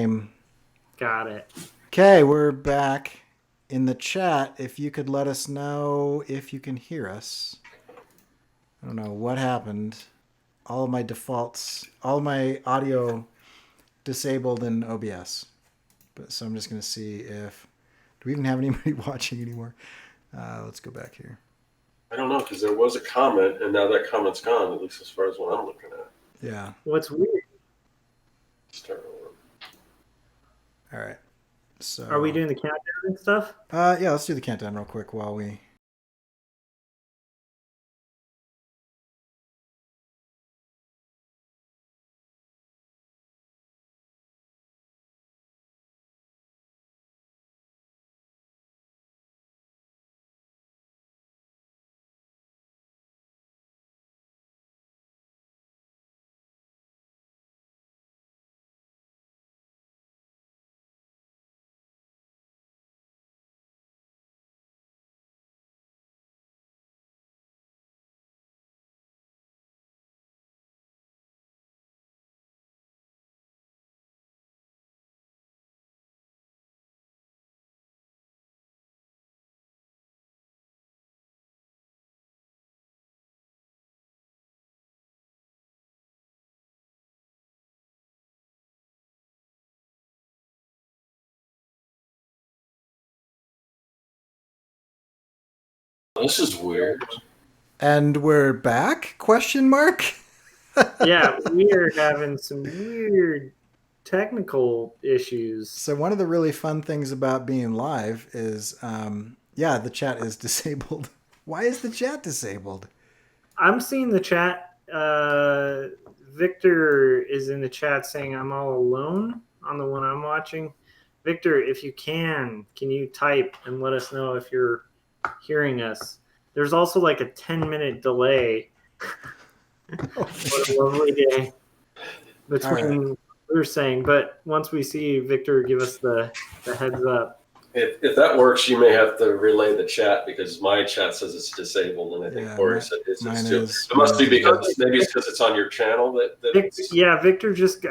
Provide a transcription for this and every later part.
game. Got it. Okay, we're back in the chat. If you could let us know if you can hear us. I don't know what happened. All of my defaults, all of my audio disabled in OBS. So I'm just going to see if... Do we even have anybody watching anymore? Let's go back here. I don't know, because there was a comment, and now that comment's gone, at least as far as what I'm looking at. Yeah. What's weird? Start over. All right. So Are we doing the countdown and stuff? Yeah, let's do the countdown real quick while we... This is weird. And we're back? Question mark? Yeah, we are having some weird technical issues. So one of the really fun things about being live is, the chat is disabled. Why is the chat disabled? I'm seeing the chat. Victor is in the chat saying I'm all alone on the one I'm watching. Victor, if you can you type and let us know if you're hearing us? There's also like a 10-minute delay. What a lovely day between what we're saying. But once we see Victor give us the heads up. If that works, you may have to relay the chat, because my chat says it's disabled, and I think Cory said it's too. It must be because maybe it's because it's on your channel that Victor just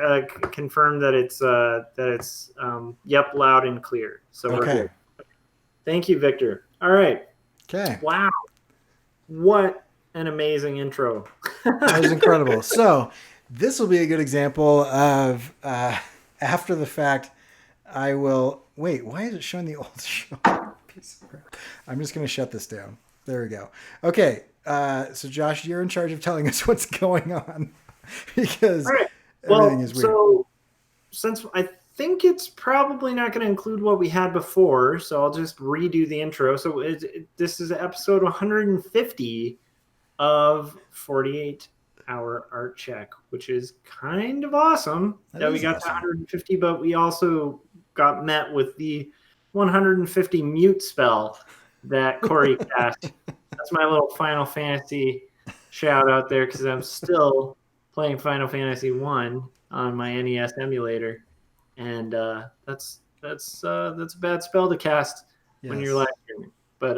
confirmed that it's loud and clear. So we're good. Thank you, Victor. All right. Okay. Wow. What an amazing intro. That was incredible. So this will be a good example of after the fact. I will wait. Why is it showing the old show? I'm just going to shut this down. There we go. Okay. So Josh, you're in charge of telling us what's going on, because everything is weird. So since I think it's probably not going to include what we had before, so I'll just redo the intro. So this is episode 150 of 48-hour art check, which is kind of awesome that we got to 150, but we also got met with the 150 mute spell that Cory cast. That's my little Final Fantasy shout out there, because I'm still playing Final Fantasy 1 on my NES emulator, and that's a bad spell to cast when you're live streaming. But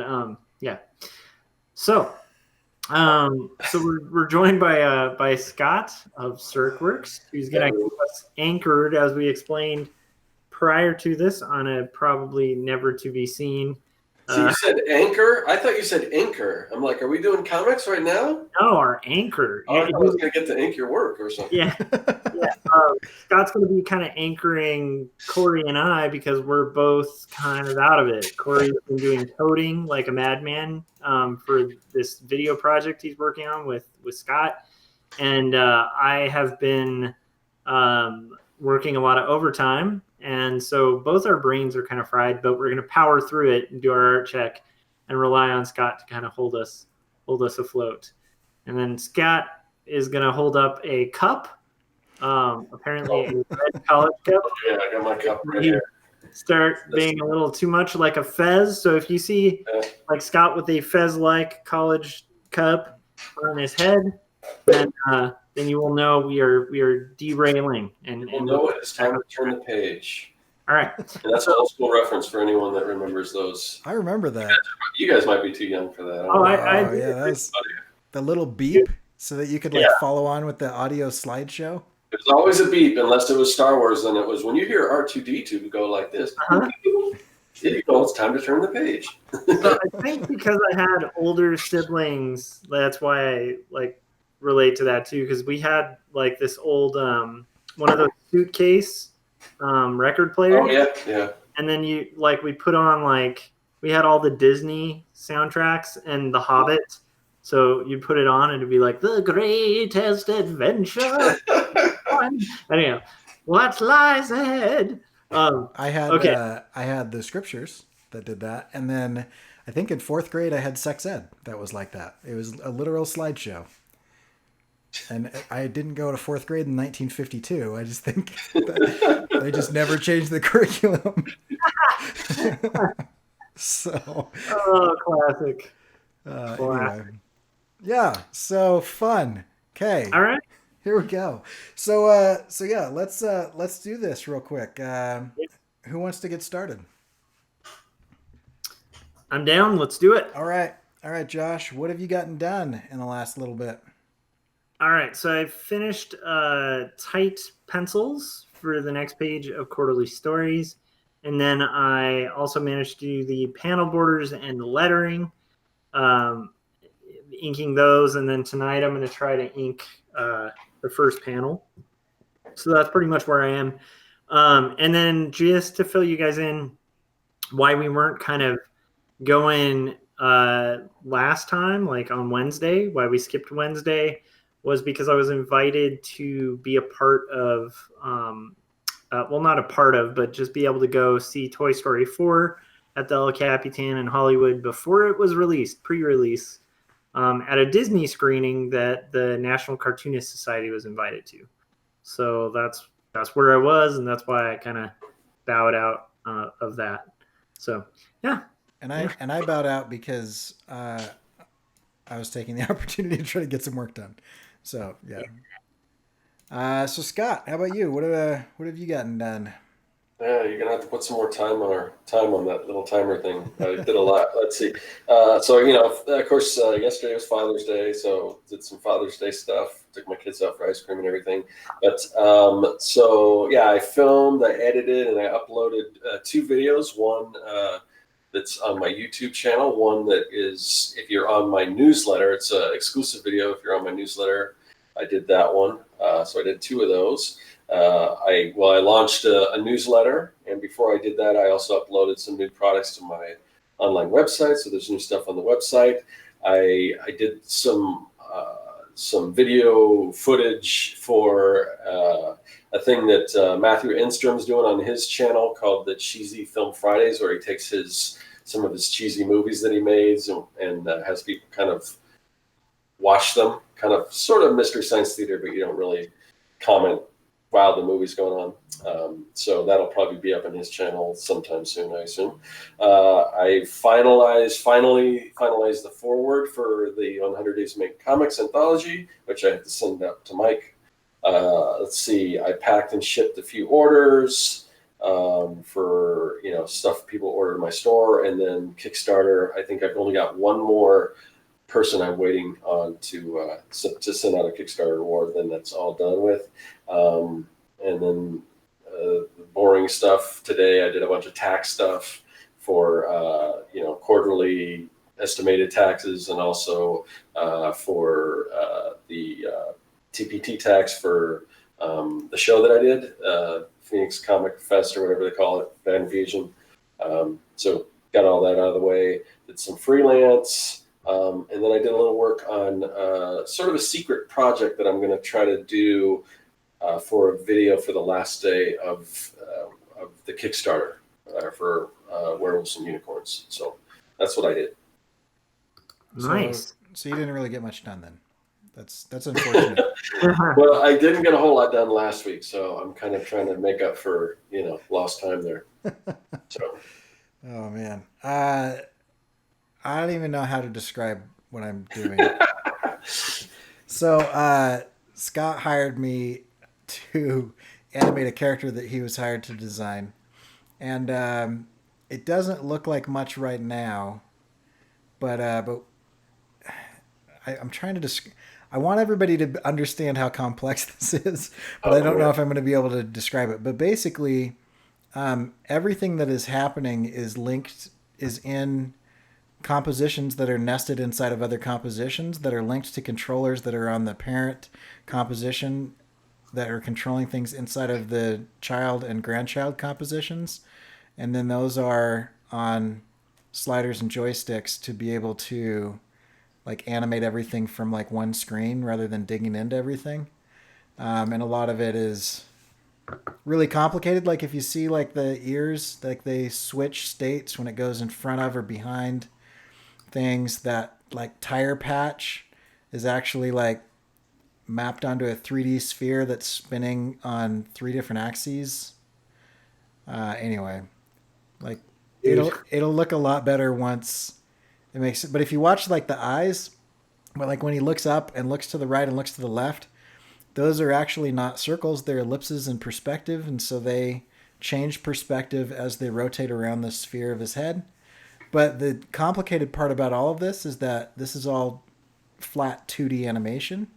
So we're joined by Scott of Serkworks, who's going to keep us anchored, as we explained prior to this, on a probably never to be seen. So you said anchor? I thought you said anchor. I'm like, are we doing comics right now? No, our anchor. I thought I was going to get to ink your work or something. Yeah. Scott's going to be kind of anchoring Cory and I, because we're both kind of out of it. Cory's been doing coding like a madman for this video project he's working on with Scott. And I have been working a lot of overtime. And so both our brains are kind of fried, but we're going to power through it and do our art check and rely on Scott to kind of hold us afloat. And then Scott is going to hold up a cup, apparently a red college cup. Yeah, I got my cup right here. Start being a little too much like a fez. So if you see like Scott with a fez-like college cup on his head, then you will know we are derailing. And we'll know it's time to turn the page. All right. And that's an old school reference for anyone that remembers those. I remember that. You guys might be too young for that. That's the little beep, so that you could follow on with the audio slideshow. It There's always a beep, unless it was Star Wars. Then it was when you hear R2D2 go like this. It's time to turn the page. So I think because I had older siblings, that's why I like relate to that too. Because we had like this old one of those suitcase record players. Oh yeah. And then we put on we had all the Disney soundtracks and The Hobbit. So you put it on and it'd be like the greatest adventure. Anyhow, what lies ahead? I had the scriptures that did that, and then I think in 4th grade I had sex ed that was like that. It was a literal slideshow, and I didn't go to 4th grade in 1952. I just think that they just never changed the curriculum. So, classic. Anyway, yeah. So fun. Okay. All right. Here we go. So yeah, let's do this real quick. Who wants to get started? I'm down. Let's do it. All right, Josh. What have you gotten done in the last little bit? All right. So I finished tight pencils for the next page of Quarterly Stories, and then I also managed to do the panel borders and the lettering, inking those, and then tonight I'm going to try to ink the first panel. So that's pretty much where I am. And then just to fill you guys in why we weren't kind of going last time, like on Wednesday, why we skipped Wednesday was because I was invited to be a part of, well, not a part of, but just be able to go see Toy Story 4 at the El Capitan in Hollywood before it was released, pre-release. At a Disney screening that the National Cartoonist Society was invited to. So that's where I was, and that's why I kind of bowed out of that. So yeah. And I bowed out because I was taking the opportunity to try to get some work done. So yeah. So Scott, how about you? What have you gotten done? Yeah, you're gonna have to put some more time on that little timer thing. I did a lot. Let's see. So of course, yesterday was Father's Day, so did some Father's Day stuff. Took my kids out for ice cream and everything. But so yeah, I filmed, I edited, and I uploaded 2 videos. One that's on my YouTube channel. One that is, if you're on my newsletter, it's an exclusive video. If you're on my newsletter, I did that one. So I did 2 of those. I launched a newsletter, and before I did that, I also uploaded some new products to my online website. So there's new stuff on the website. I did some video footage for a thing that Matthew Enstrom's doing on his channel called the Cheesy Film Fridays, where he takes some of his cheesy movies that he made and has people kind of watch them, kind of sort of Mystery Science Theater, but you don't really comment while the movie's going on. So that'll probably be up on his channel sometime soon, I assume. I finally finalized the foreword for the 100 Days to Make Comics anthology, which I have to send up to Mike. Let's see, I packed and shipped a few orders for stuff people ordered in my store, and then Kickstarter. I think I've only got one more person I'm waiting on to send out a Kickstarter award. Then that's all done with. And then the boring stuff today, I did a bunch of tax stuff for quarterly estimated taxes, and also for the TPT tax for the show that I did, Phoenix Comic Fest or whatever they call it, Fan Fusion. So got all that out of the way. Did some freelance. And then I did a little work on sort of a secret project that I'm going to try to do for a video for the last day of the Kickstarter for Werewolves and Unicorns. So that's what I did. Nice. So you didn't really get much done then. That's unfortunate. Well, I didn't get a whole lot done last week, so I'm kind of trying to make up for lost time there. So. Oh man. I don't even know how to describe what I'm doing. So Scott hired me to animate a character that he was hired to design. And it doesn't look like much right now, but I'm trying to I want everybody to understand how complex this is, but I don't know if I'm going to be able to describe it. But basically, everything that is happening is in compositions that are nested inside of other compositions that are linked to controllers that are on the parent composition that are controlling things inside of the child and grandchild compositions. And then those are on sliders and joysticks to be able to like animate everything from like one screen rather than digging into everything. And a lot of it is really complicated. Like if you see like the ears, like they switch states when it goes in front of or behind things. That like tire patch is actually like mapped onto a 3D sphere that's spinning on 3 different axes. Anyway, like it'll look a lot better once it makes it. But if you watch like the eyes, but like when he looks up and looks to the right and looks to the left, those are actually not circles, they're ellipses in perspective, and so they change perspective as they rotate around the sphere of his head. But the complicated part about all of this is that this is all flat 2D animation,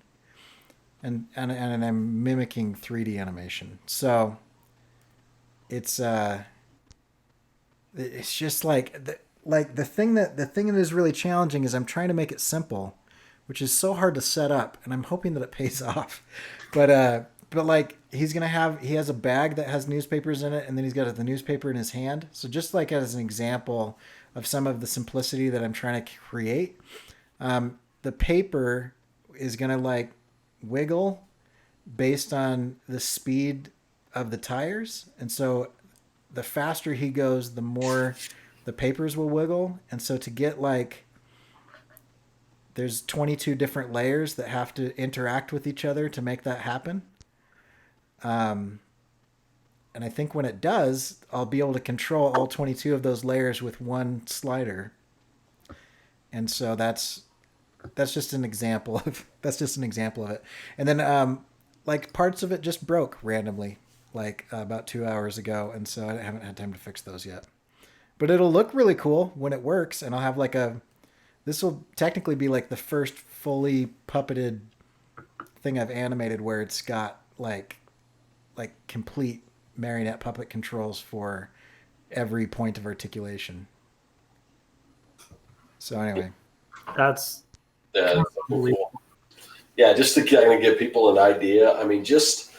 and I'm mimicking 3D animation. So it's just like the thing that is really challenging is I'm trying to make it simple, which is so hard to set up, and I'm hoping that it pays off. But like he has a bag that has newspapers in it, and then he's got the newspaper in his hand. So just like as an example of some of the simplicity that I'm trying to create, the paper is gonna like wiggle based on the speed of the tires, and so the faster he goes, the more the papers will wiggle. And so to get like there's 22 different layers that have to interact with each other to make that happen. And I think when it does, I'll be able to control all 22 of those layers with one slider. And so that's just an example of it. And then like parts of it just broke randomly, like about 2 hours ago, and so I haven't had time to fix those yet. But it'll look really cool when it works, and I'll have like this will technically be like the first fully puppeted thing I've animated where it's got like complete marionette puppet controls for every point of articulation. So anyway, That's cool. Yeah, just to kind of give people an idea. I mean, just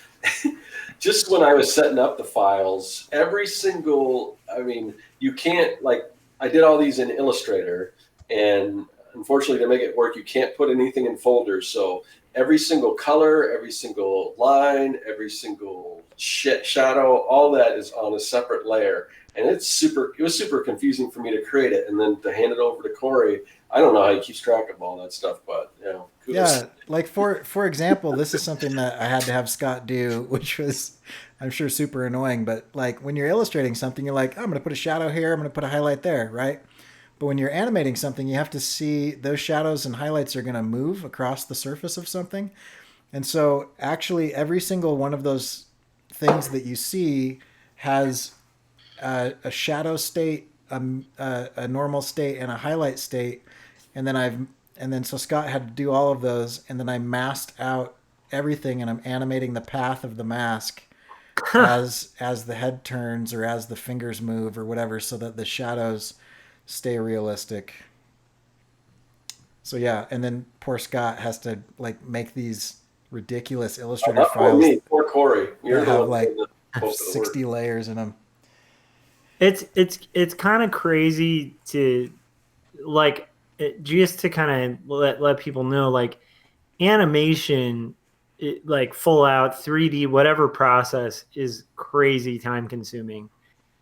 when I was setting up the files, every single, I mean, you can't like, I did all these in Illustrator, and unfortunately to make it work, you can't put anything in folders. So every single color, every single line, every single shadow, all that is on a separate layer. And it was super confusing for me to create it. And then to hand it over to Cory, I don't know how he keeps track of all that stuff, but kudos. Yeah, like for example, this is something that I had to have Scott do, which was, I'm sure, super annoying. But like when you're illustrating something, you're like, oh, I'm going to put a shadow here, I'm going to put a highlight there, right? But when you're animating something, you have to see those shadows and highlights are going to move across the surface of something. And so actually every single one of those things that you see has a shadow state, a normal state, and a highlight state. And then so Scott had to do all of those, and then I masked out everything, and I'm animating the path of the mask as the head turns or as the fingers move or whatever, so that the shadows stay realistic. So yeah, and then poor Scott has to like make these ridiculous Illustrator files. Me, poor Cory. You're have like 60 layers in them. It's kind of crazy to like just to kind of let people know, like animation, like full out 3D whatever process is crazy time consuming.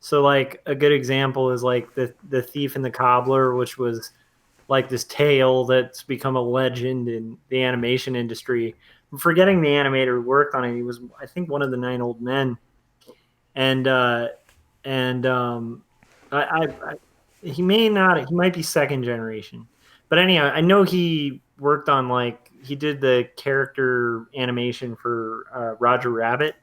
So like a good example is like the Thief and the Cobbler, which was like this tale that's become a legend in the animation industry. I'm forgetting the animator who worked on it. He was, I think, one of the 9 old men, and he might be second generation, but anyhow, I know he worked on he did the character animation for Roger Rabbit.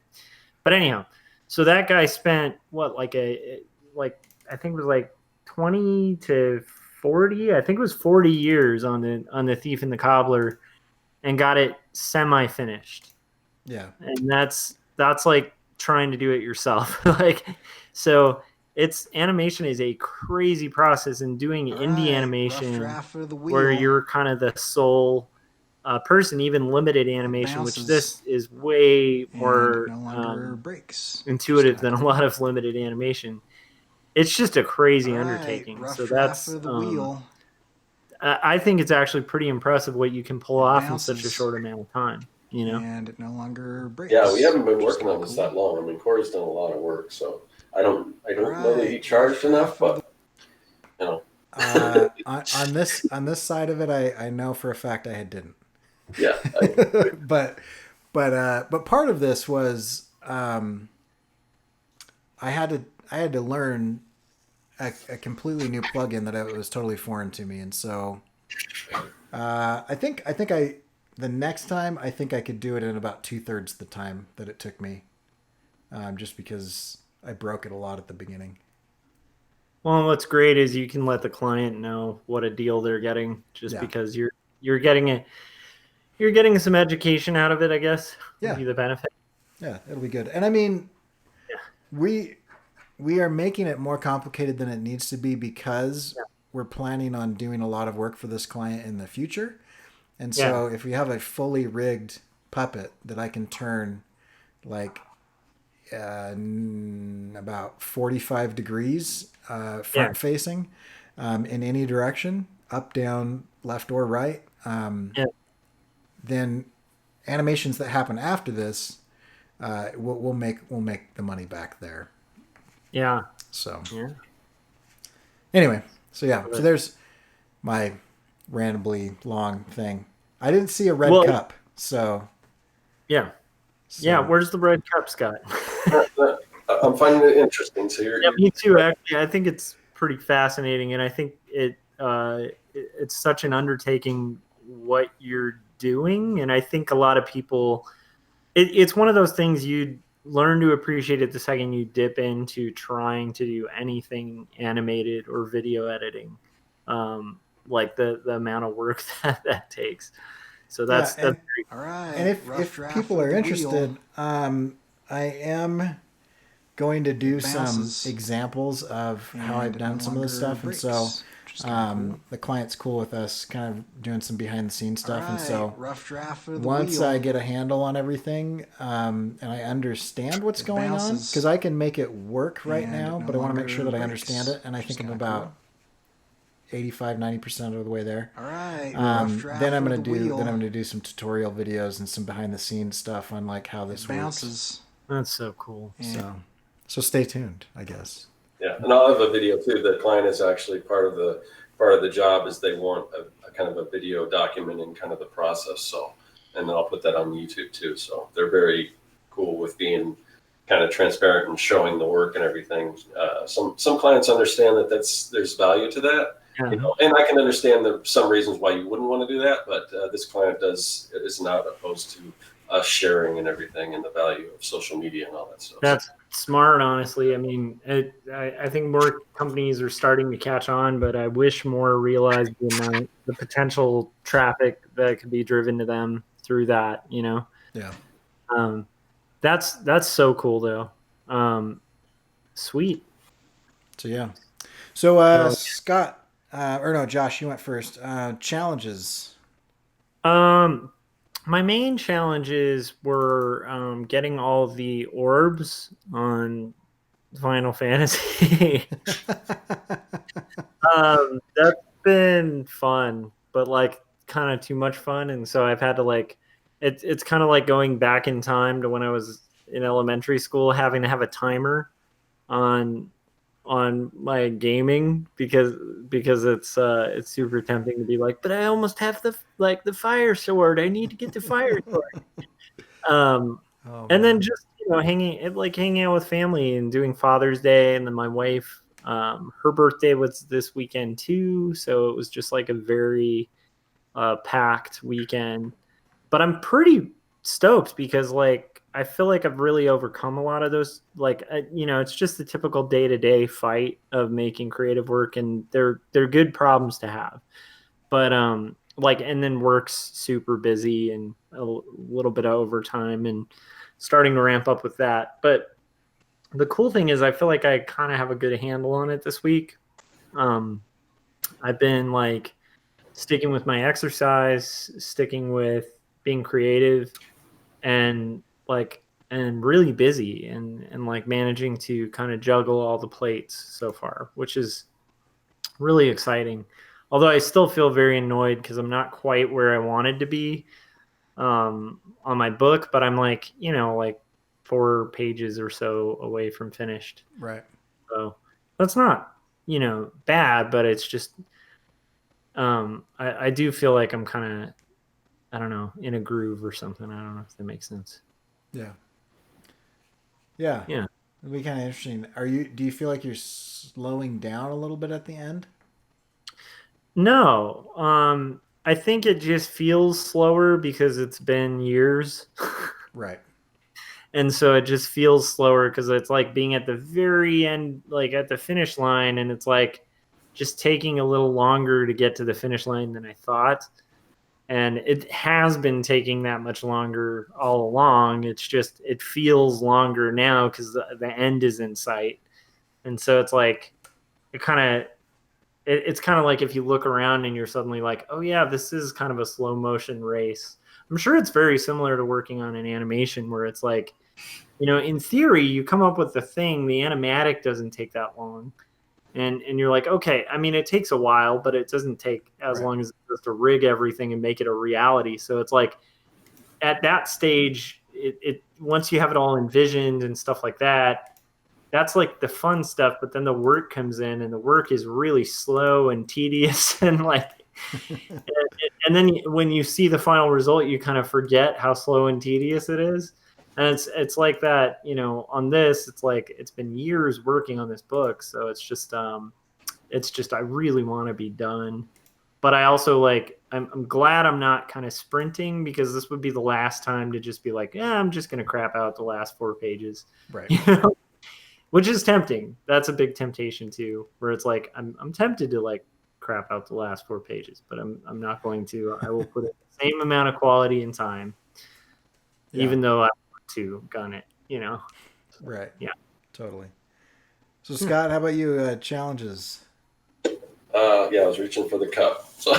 But anyhow, so that guy spent I think it was like 20 to 40. I think it was 40 years on the Thief and the Cobbler, and got it semi-finished. Yeah. And that's like trying to do it yourself. Like, so animation is a crazy process, and doing indie animation where you're kind of the sole person, even limited animation, which this is way more intuitive than a lot of limited animation. It's just a crazy undertaking. So that's I think it's actually pretty impressive what you can pull off in such a short amount of time. And it no longer breaks. Yeah, we haven't been working on this that long. I mean, Cory's done a lot of work, so I don't know that he charged enough, but on this side of it, I know for a fact I didn't. Yeah, but part of this was I had to learn a completely new plugin that was totally foreign to me, and so I think the next time I think I could do it in about 2/3 the time that it took me, just because I broke it a lot at the beginning. Well, what's great is you can let the client know what a deal they're getting, because you're getting some education out of it, I guess. Yeah, would be the benefit. Yeah, it'll be good. And I mean, we are making it more complicated than it needs to be because we're planning on doing a lot of work for this client in the future. And so if we have a fully rigged puppet that I can turn like about 45 degrees front facing in any direction, up, down, left, or right, then animations that happen after this, we'll make the money back there. Yeah. So anyway, so there's my randomly long thing. I didn't see a red cup, so yeah. Where's the red cup, Scott? I'm finding it interesting. So me too. Actually, I think it's pretty fascinating, and I think it's such an undertaking what you're doing, and I think a lot of people. It's one of those things you learn to appreciate it the second you dip into trying to do anything animated or video editing, like the amount of work that takes. So that's all right. And if people are interested, I am going to do some examples of how I've done some of this stuff, and so the client's cool with us kind of doing some behind the scenes stuff. And so once I get a handle on everything, and I understand what's going on, because I can make it work right now, but I want to make sure that I understand it. And I think I'm about 85-90% of the way there. Then I'm going to do some tutorial videos and some behind the scenes stuff on like how this works. That's so cool. So stay tuned, I guess. Yeah, and I'll have a video too. The client is actually part of the job is they want a kind of a video documenting kind of the process. So, and then I'll put that on YouTube too. So they're very cool with being kind of transparent and showing the work and everything. Some clients understand that there's value to that, and I can understand some reasons why you wouldn't want to do that. But this client is not opposed to us sharing and everything, and the value of social media and all that stuff. That's smart, honestly. I mean, I think more companies are starting to catch on, but I wish more realized the potential traffic that could be driven to them through that. Yeah. That's so cool, though. Sweet. So yeah. So Scott, or no, Josh, you went first. Challenges. My main challenges were getting all the orbs on Final Fantasy. That's been fun, but like kind of too much fun, and so I've had to it's kind of like going back in time to when I was in elementary school, having to have a timer on my gaming because it's super tempting to be like, but I almost have the fire sword. I need to get the fire sword. And then just hanging out with family and doing Father's Day, and then my wife, her birthday was this weekend too, so it was just like a very packed weekend. But I'm pretty stoked because I feel like I've really overcome a lot of those. It's just the typical day-to-day fight of making creative work, and they're good problems to have. But and then work's super busy and a little bit of overtime and starting to ramp up with that. But the cool thing is I feel like I kind of have a good handle on it this week. I've been like sticking with my exercise, sticking with being creative, and really busy, and like managing to kind of juggle all the plates so far, which is really exciting. Although I still feel very annoyed because I'm not quite where I wanted to be on my book, but I'm like 4 pages or so away from finished. Right. So that's not bad, but it's just I do feel like I'm kind of, I don't know, in a groove or something. I don't know if that makes sense. Yeah. Yeah. Yeah. It'll be kind of interesting. Do you feel like you're slowing down a little bit at the end? No. I think it just feels slower because it's been years. Right. And so it just feels slower because it's like being at the very end, like at the finish line, and it's like just taking a little longer to get to the finish line than I thought. And it has been taking that much longer all along. It's just, it feels longer now because the end is in sight. And so it's like, it's kind of like if you look around and you're suddenly like, oh yeah, this is kind of a slow motion race. I'm sure it's very similar to working on an animation where it's like, in theory, you come up with the thing, the animatic doesn't take that long. And you're like, okay, I mean, it takes a while, but it doesn't take as long as just to rig everything and make it a reality. So it's like at that stage, it once you have it all envisioned and stuff like that, that's like the fun stuff. But then the work comes in, and the work is really slow and tedious, and like, and then when you see the final result, you kind of forget how slow and tedious it is. And it's like that, on this, it's like it's been years working on this book, so it's just I really want to be done. But I also like I'm glad I'm not kind of sprinting, because this would be the last time to just be like, yeah, I'm just gonna crap out the last 4 pages. Right. Which is tempting. That's a big temptation too, where it's like I'm tempted to like crap out the last 4 pages, but I'm not going to. I will put in the same amount of quality and time, even though I want to gun it, Right. Yeah. Totally. So Scott, how about you? Challenges? Yeah, I was reaching for the cup. So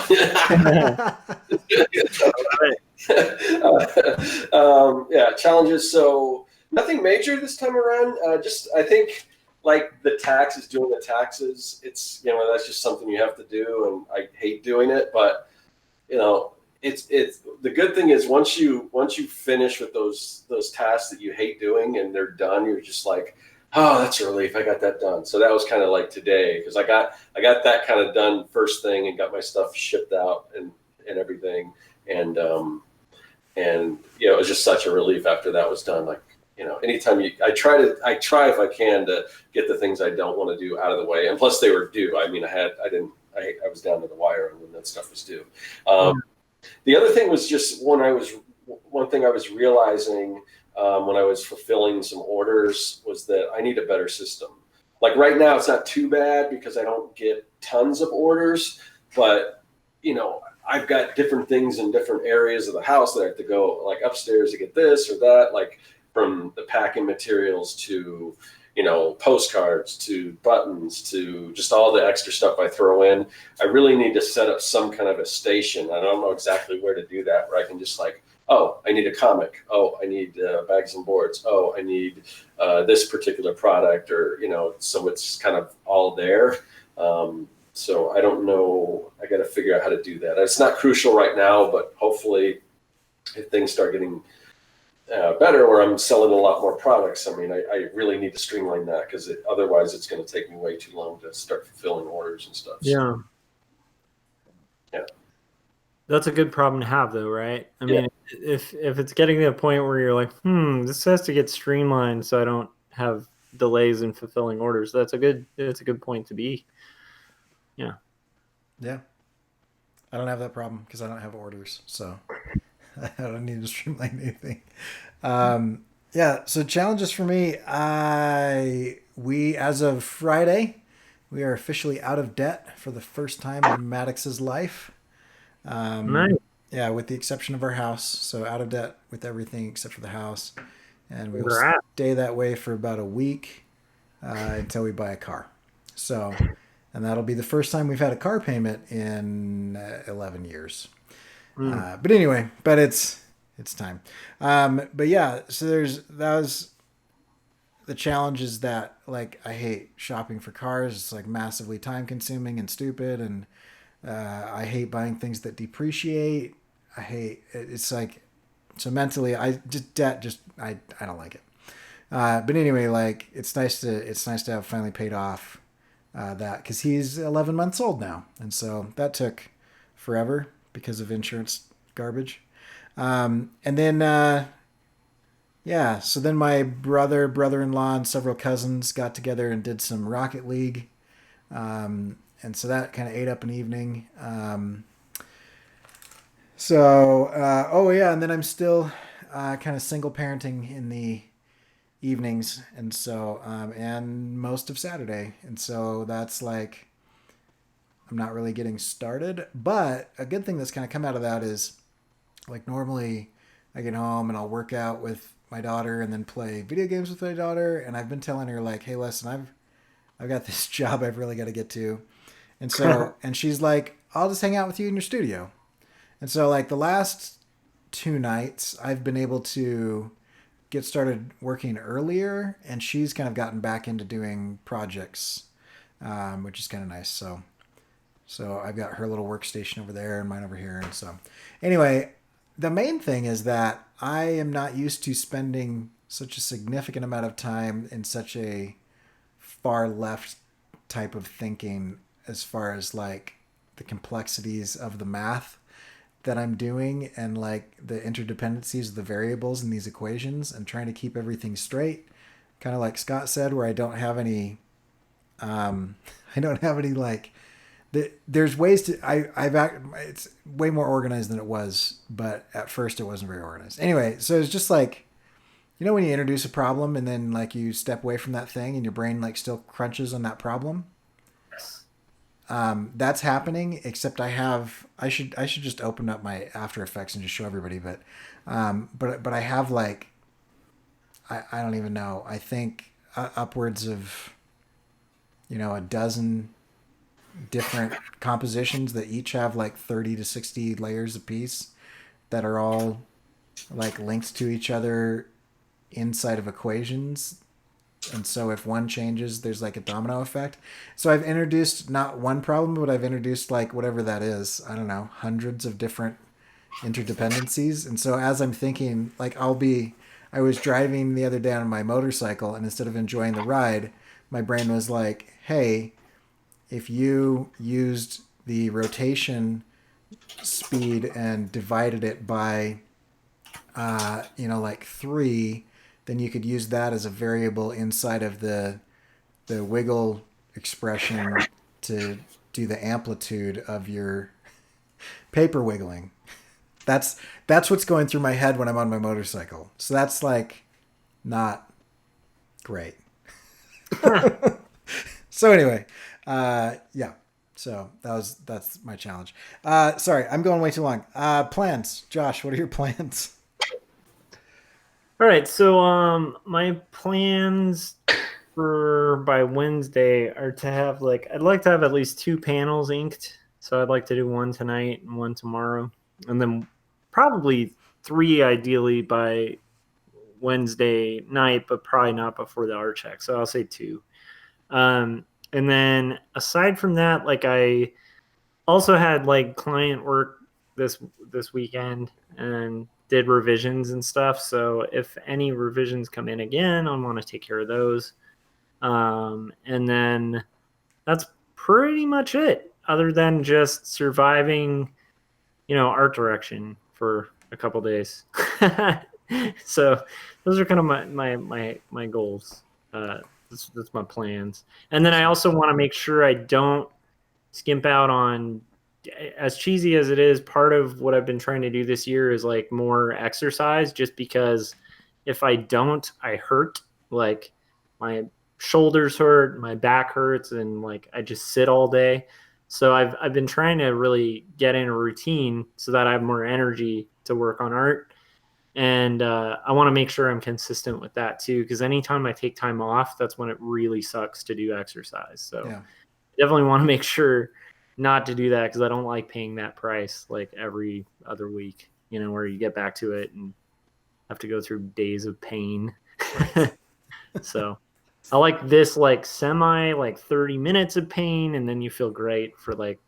yeah, challenges. So nothing major this time around. Just I think like the tax is doing the taxes. It's that's just something you have to do, and I hate doing it, but it's the good thing is once you finish with those tasks that you hate doing and they're done, you're just like, oh, that's a relief. I got that done. So that was kind of like today, because I got that kind of done first thing and got my stuff shipped out and everything. And it was just such a relief after that was done. Like, anytime I try if I can to get the things I don't want to do out of the way. And plus they were due. I mean, I was down to the wire when that stuff was due. The other thing was just one thing I was realizing when I was fulfilling some orders was that I need a better system. Like right now, it's not too bad because I don't get tons of orders, but I've got different things in different areas of the house that I have to go like upstairs to get this or that, like from the packing materials to postcards to buttons to just all the extra stuff I throw in. I really need to set up some kind of a station. I don't know exactly where to do that, where I can just like, oh, I need a comic. Oh, I need bags and boards. Oh, I need this particular product, or so it's kind of all there. So I don't know. I got to figure out how to do that. It's not crucial right now, but hopefully, if things start getting better, or I'm selling a lot more products, I mean, I really need to streamline that, because otherwise it's going to take me way too long to start fulfilling orders and stuff. Yeah. Yeah. That's a good problem to have, though, right? I mean, if it's getting to a point where you're like, this has to get streamlined so I don't have delays in fulfilling orders, it's a good point to be. Yeah. Yeah. I don't have that problem because I don't have orders, so I don't need to streamline anything. Yeah. So challenges for me, we as of Friday, we are officially out of debt for the first time in Maddox's life. Nice. Yeah, with the exception of our house. So out of debt with everything except for the house. And we will Congrats. stay that way for about a week until we buy a car. So, and that'll be the first time we've had a car payment in 11 years. But anyway, but it's time. But yeah, so that was the challenge is that like I hate shopping for cars. It's like massively time consuming and stupid, and I hate buying things that depreciate. I hate it's like so mentally I just debt just I don't like it. But anyway, like it's nice to have finally paid off that because he's 11 months old now, and so that took forever because of insurance garbage. And then yeah, so then my brother-in-law, and several cousins got together and did some Rocket League, and so that kind of ate up an evening. Oh yeah, and then I'm still kind of single parenting in the evenings, and so and most of Saturday, and so that's like I'm not really getting started. But a good thing that's kind of come out of that is like normally I get home and I'll work out with my daughter and then play video games with my daughter, and I've been telling her like, hey, listen, I've got this job I've really got to get to, and so and she's like, I'll just hang out with you in your studio. And so, like, the last 2 nights, I've been able to get started working earlier, and she's kind of gotten back into doing projects, which is kind of nice. So I've got her little workstation over there and mine over here. And so, anyway, the main thing is that I am not used to spending such a significant amount of time in such a far left type of thinking as far as, like, the complexities of the math that I'm doing and like the interdependencies of the variables in these equations and trying to keep everything straight. Kind of like Scott said, where I don't have any, I don't have any like, there's ways to, it's way more organized than it was, but at first it wasn't very organized. Anyway, so it's just like, you know, when you introduce a problem and then like you step away from that thing and your brain like still crunches on that problem. That's happening, except I should just open up my After Effects and just show everybody, but I have like, I don't even know. I think upwards of, you know, a dozen different compositions that each have like 30 to 60 layers apiece that are all like linked to each other inside of equations. And so if one changes, there's like a domino effect. So I've introduced not one problem, but I've introduced like whatever that is. I don't know, hundreds of different interdependencies. And so as I'm thinking, like I was driving the other day on my motorcycle, and instead of enjoying the ride, my brain was like, hey, if you used the rotation speed and divided it by, like 3, then you could use that as a variable inside of the wiggle expression to do the amplitude of your paper wiggling. That's what's going through my head when I'm on my motorcycle. So that's like not great. So anyway, yeah. So that's my challenge. Sorry, I'm going way too long. Plans, Josh. What are your plans? All right, so my plans for by Wednesday are to have I'd like to have at least 2 panels inked. So I'd like to do one tonight and one tomorrow, and then probably 3 ideally by Wednesday night, but probably not before the Artcheck. So I'll say 2. And then aside from that, like I also had like client work this weekend and did revisions and stuff. So if any revisions come in again, I want to take care of those. And then that's pretty much it, other than just surviving, art direction for a couple days. So those are kind of my goals. That's my plans. And then I also want to make sure I don't skimp out on, as cheesy as it is, part of what I've been trying to do this year is like more exercise, just because if I don't, I hurt. Like my shoulders hurt, my back hurts, and like I just sit all day. So I've been trying to really get in a routine so that I have more energy to work on art. And I want to make sure I'm consistent with that too, because anytime I take time off, that's when it really sucks to do exercise. So Yeah. definitely want to make sure not to do that, because I don't like paying that price like every other week, where you get back to it and have to go through days of pain. So I like this like semi like 30 minutes of pain, and then you feel great for like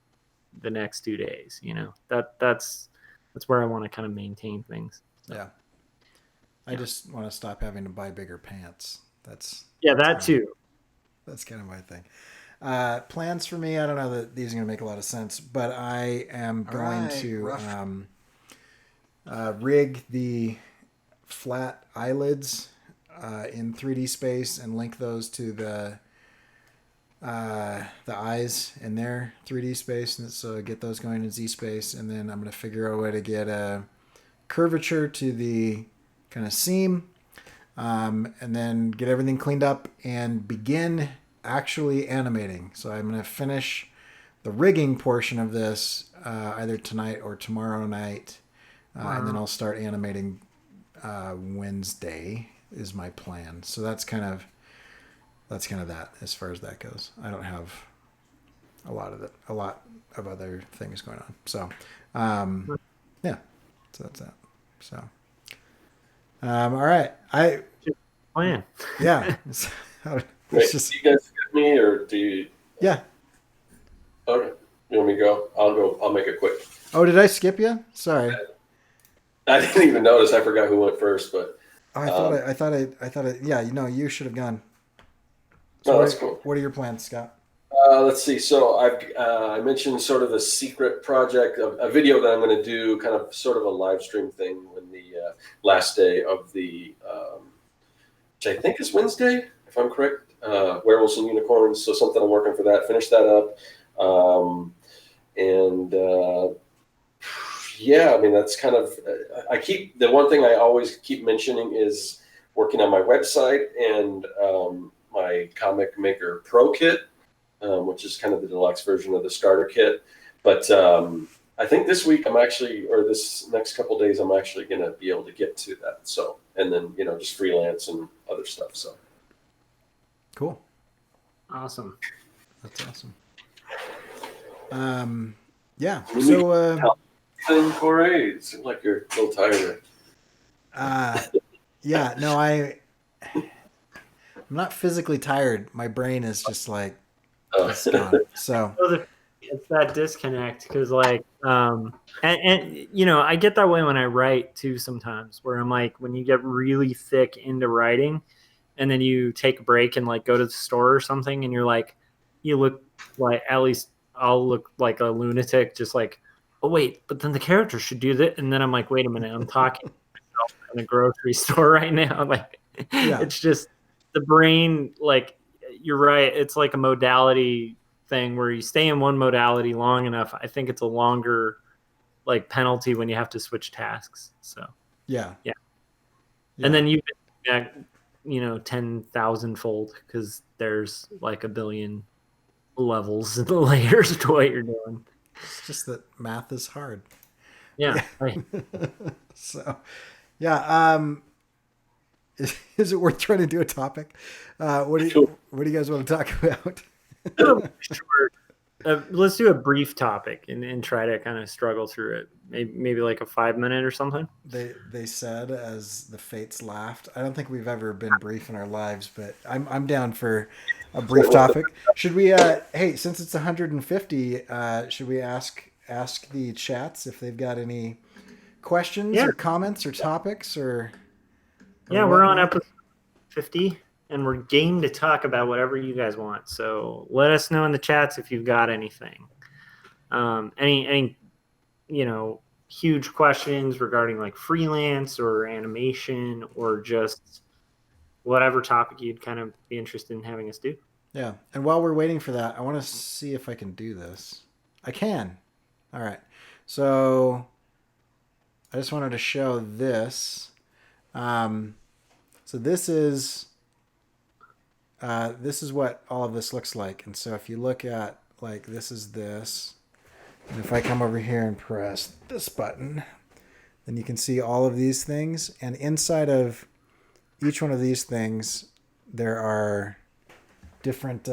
the next 2 days. That's where I want to kind of maintain things. So, Yeah. I just want to stop having to buy bigger pants. That's that kinda, too. That's kind of my thing. Plans for me, I don't know that these are going to make a lot of sense, but I am going to rig the flat eyelids in 3D space and link those to the eyes in their 3D space, and so get those going in Z space, and then I'm going to figure out a way to get a curvature to the kind of seam, and then get everything cleaned up and begin actually animating. So I'm going to finish the rigging portion of this either tonight or tomorrow night, and then I'll start animating Wednesday is my plan. So that's kind of that as far as that goes. I don't have a lot of other things going on. So yeah, so that's that. So all right, Plan. Yeah. Wait, do you guys get me, or do you? Yeah. Okay. You want me to go? I'll go. I'll make it quick. Oh, did I skip you? Sorry. I didn't even notice. I forgot who went first, but. Oh, I thought it. Yeah, you should have gone. So No, that's cool. What are your plans, Scott? Let's see. So I mentioned sort of a secret project, a video that I'm going to do, kind of sort of a live stream thing when the last day of the, which I think is Wednesday, if I'm correct. Werewolves and Unicorns. So something I'm working for that. Finish that up, and yeah, I mean that's kind of. The one thing I always keep mentioning is working on my website and my Comic Maker Pro kit. Which is kind of the deluxe version of the starter kit. But I think this week or this next couple of days, I'm actually going to be able to get to that. So, and then, just freelance and other stuff. So. Cool. Awesome. That's awesome. Yeah. So, Cory, it seems like you're a little tired. Yeah, no, I'm not physically tired. My brain is just like, it's gone. So it's that disconnect, because like and I get that way when I write too sometimes, where I'm like, when you get really thick into writing and then you take a break and like go to the store or something, and you're like, you look like, at least I'll look like a lunatic, just like, oh wait, but then the character should do that, and then I'm like, wait a minute, I'm talking to myself in a grocery store right now. Like, yeah. It's just the brain, like, you're right. It's like a modality thing where you stay in one modality long enough. I think it's a longer like penalty when you have to switch tasks. So Yeah. And then you get 10,000 fold, because there's like a billion levels and layers to what you're doing. It's just that math is hard. Yeah. Right. So yeah. Is it worth trying to do a topic? What do you guys want to talk about? Let's do a brief topic and try to kind of struggle through it. Maybe like a 5-minute or something. They said as the fates laughed. I don't think we've ever been brief in our lives, but I'm down for a brief topic. Should we? Hey, since it's 150, should we ask the chats if they've got any questions or comments or topics or? Yeah, we're on episode 50, and we're game to talk about whatever you guys want. So let us know in the chats if you've got anything. Any huge questions regarding like freelance or animation, or just whatever topic you'd kind of be interested in having us do. Yeah, and while we're waiting for that, I want to see if I can do this. I can. All right. So I just wanted to show this. So this is what all of this looks like. And so if you look at like this is this. And if I come over here and press this button, then you can see all of these things. And inside of each one of these things, there are different,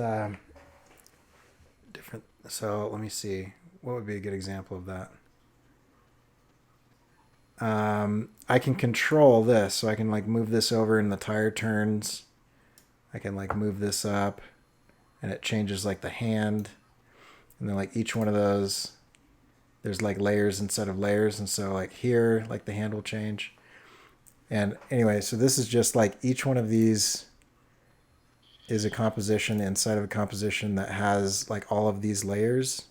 so let me see. What would be a good example of that? I can control this. So I can like move this over and the tire turns. I can like move this up and it changes like the hand. And then like each one of those, there's like layers instead of layers. And so like here, like the hand will change. And anyway, so this is just like each one of these is a composition inside of a composition that has like all of these layers.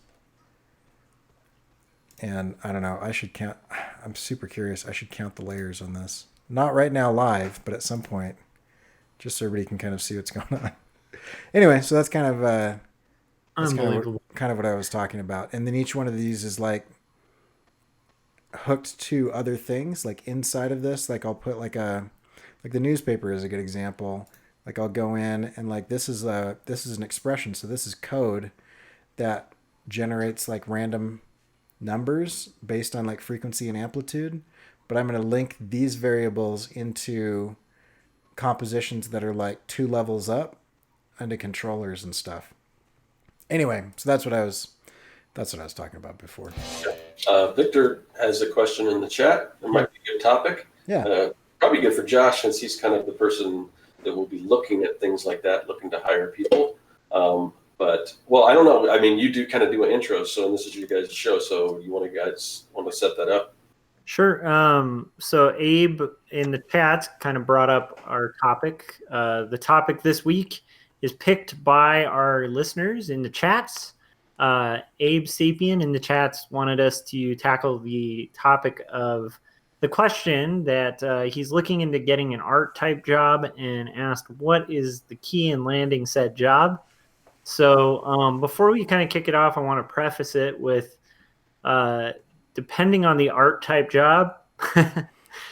And I don't know, I should count. I'm super curious. I should count the layers on this. Not right now live, but at some point, just so everybody can kind of see what's going on. Anyway, so that's kind of Unbelievable. kind of what I was talking about. And then each one of these is like hooked to other things, like inside of this. Like I'll put like the newspaper is a good example. Like I'll go in and like this is an expression. So this is code that generates like random numbers based on like frequency and amplitude. But I'm going to link these variables into compositions that are like 2 levels up into controllers and stuff. Anyway, so that's what I was talking about before. Victor has a question in the chat. It might be a good topic. Yeah. Probably good for Josh, since he's kind of the person that will be looking at things like that, looking to hire people. But, well, I don't know. I mean, you do kind of do an intro, so this is your guys' show. So you want to set that up? Sure. So Abe in the chat kind of brought up our topic. The topic this week is picked by our listeners in the chats. Abe Sapien in the chats wanted us to tackle the topic of the question that he's looking into getting an art type job and asked what is the key in landing said job. So before we kind of kick it off, I want to preface it with depending on the art type job.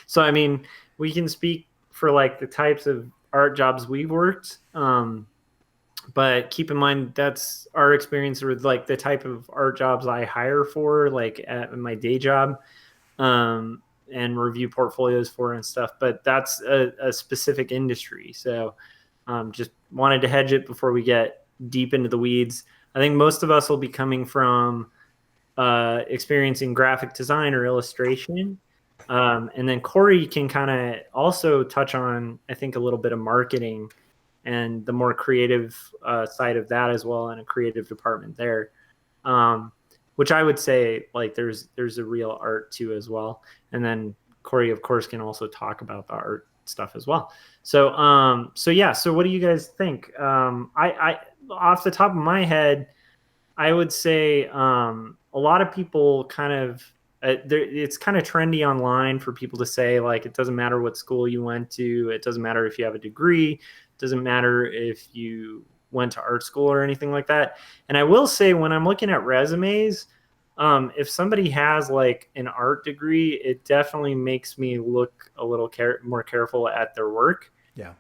So, I mean, we can speak for like the types of art jobs we've worked. But keep in mind, that's our experience with like the type of art jobs I hire for, like at my day job, and review portfolios for and stuff. But that's a specific industry. So just wanted to hedge it before we get deep into the weeds. I think most of us will be coming from experiencing graphic design or illustration. And then Cory can kind of also touch on, I think, a little bit of marketing and the more creative side of that as well, and a creative department there, which I would say like there's a real art to as well. And then Cory, of course, can also talk about the art stuff as well. So so what do you guys think? I off the top of my head, I would say a lot of people kind of it's kind of trendy online for people to say like it doesn't matter what school you went to, it doesn't matter if you have a degree, it doesn't matter if you went to art school or anything like that. And I will say when I'm looking at resumes, if somebody has like an art degree, it definitely makes me look a little more careful at their work. Yeah.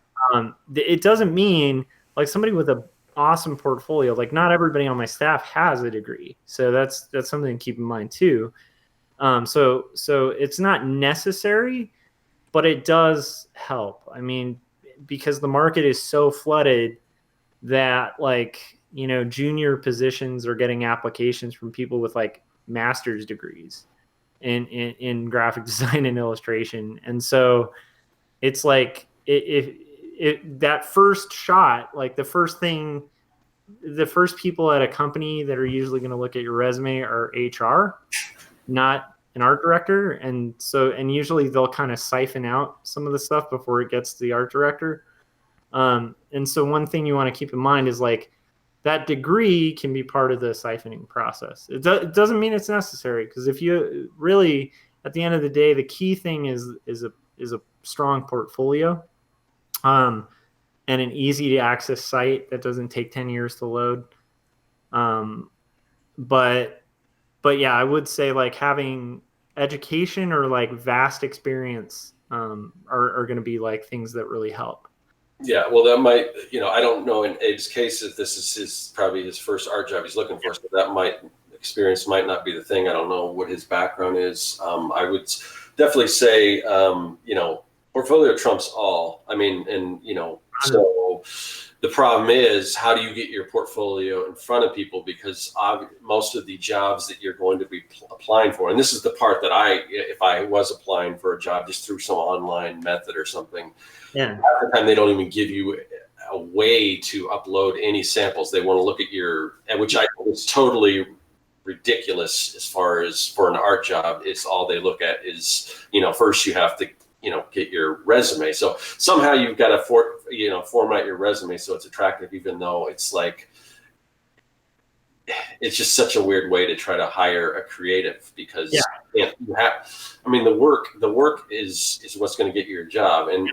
It doesn't mean like somebody with a awesome portfolio, like not everybody on my staff has a degree. So that's something to keep in mind too. So it's not necessary, but it does help. I mean, because the market is so flooded that like, you know, junior positions are getting applications from people with like master's degrees in graphic design and illustration. And so it's like if that first shot, like the first people at a company that are usually going to look at your resume are HR, not an art director. And usually they'll kind of siphon out some of the stuff before it gets to the art director. And so one thing you want to keep in mind is like that degree can be part of the siphoning process. It doesn't mean it's necessary, because if you really, at the end of the day, the key thing is a strong portfolio, and an easy to access site that doesn't take 10 years to load. But yeah, I would say like having education or like vast experience are going to be like things that really help. Yeah, well, that might, I don't know in Abe's case if this is probably his first art job he's looking for, so that experience might not be the thing. I don't know what his background is. I would definitely say, portfolio trumps all. I mean, and so the problem is, how do you get your portfolio in front of people? Because most of the jobs that you're going to be applying for, and this is the part that if I was applying for a job just through some online method or something, Yeah. half the time they don't even give you a way to upload any samples. They want to look at which I think is totally ridiculous as far as for an art job. It's all they look at is, first you have to, get your resume. So somehow you've got to format your resume so it's attractive, even though it's like, it's just such a weird way to try to hire a creative, because the work is what's going to get you your job. And,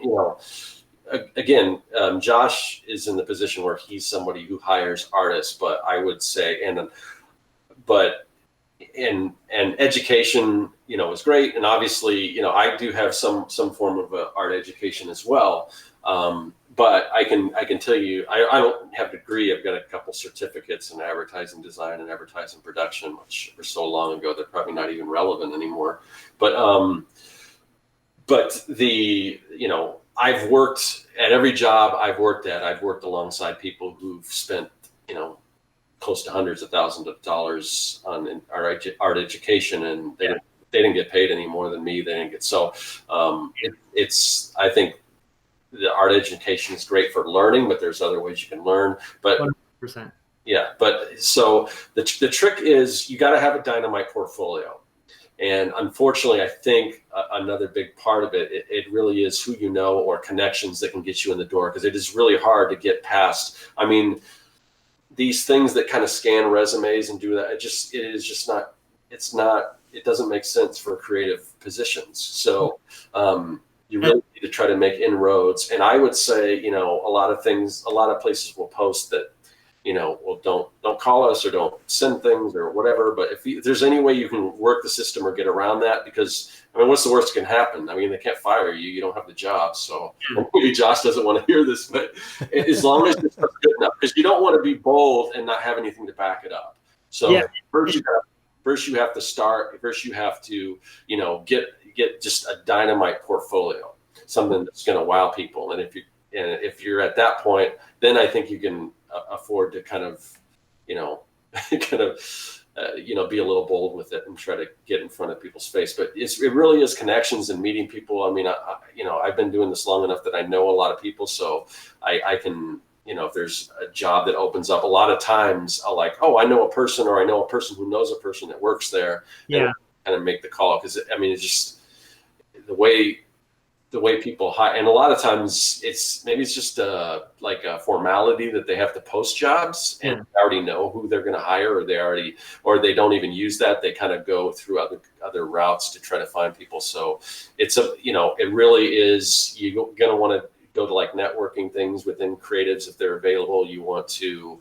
again, Josh is in the position where he's somebody who hires artists, but I would say, and education, is great. And obviously, I do have some form of art education as well. But I can tell you, I don't have a degree. I've got a couple certificates in advertising design and advertising production, which are so long ago they're probably not even relevant anymore. But I've worked at every job I've worked at. I've worked alongside people who've spent, close to hundreds of thousands of dollars on art education, and they didn't get paid any more than me. They didn't get I think the art education is great for learning, but there's other ways you can learn. But 100%. Yeah, but so the trick is you got to have a dynamite portfolio. And unfortunately, I think another big part of it really is who you know or connections that can get you in the door, because it is really hard to get past. I mean, these things that kind of scan resumes and do that, it doesn't make sense for creative positions. So you really need to try to make inroads. And I would say, a lot of places will post that, well, don't call us or don't send things or whatever. But if there's any way you can work the system or get around that, because what's the worst that can happen? I mean, they can't fire you. You don't have the job. So maybe Josh doesn't want to hear this, but as long as it's good enough, because you don't want to be bold and not have anything to back it up. So first you have to start. First you have to, get just a dynamite portfolio, something that's going to wow people. And if you're at that point, then I think you can afford to kind of be a little bold with it and try to get in front of people's face. But it really is connections and meeting people. I mean, I've been doing this long enough that I know a lot of people, so I can, if there's a job that opens up, a lot of times I'll I know a person, or I know a person who knows a person that works there. Yeah. And kind of make the call, because it's just the way people hire. And a lot of times it's just a formality that they have to post jobs, and they already know who they're going to hire, or they don't even use that. They kind of go through other routes to try to find people. So it really is, you're going to want to go to networking things within creatives if they're available. You want to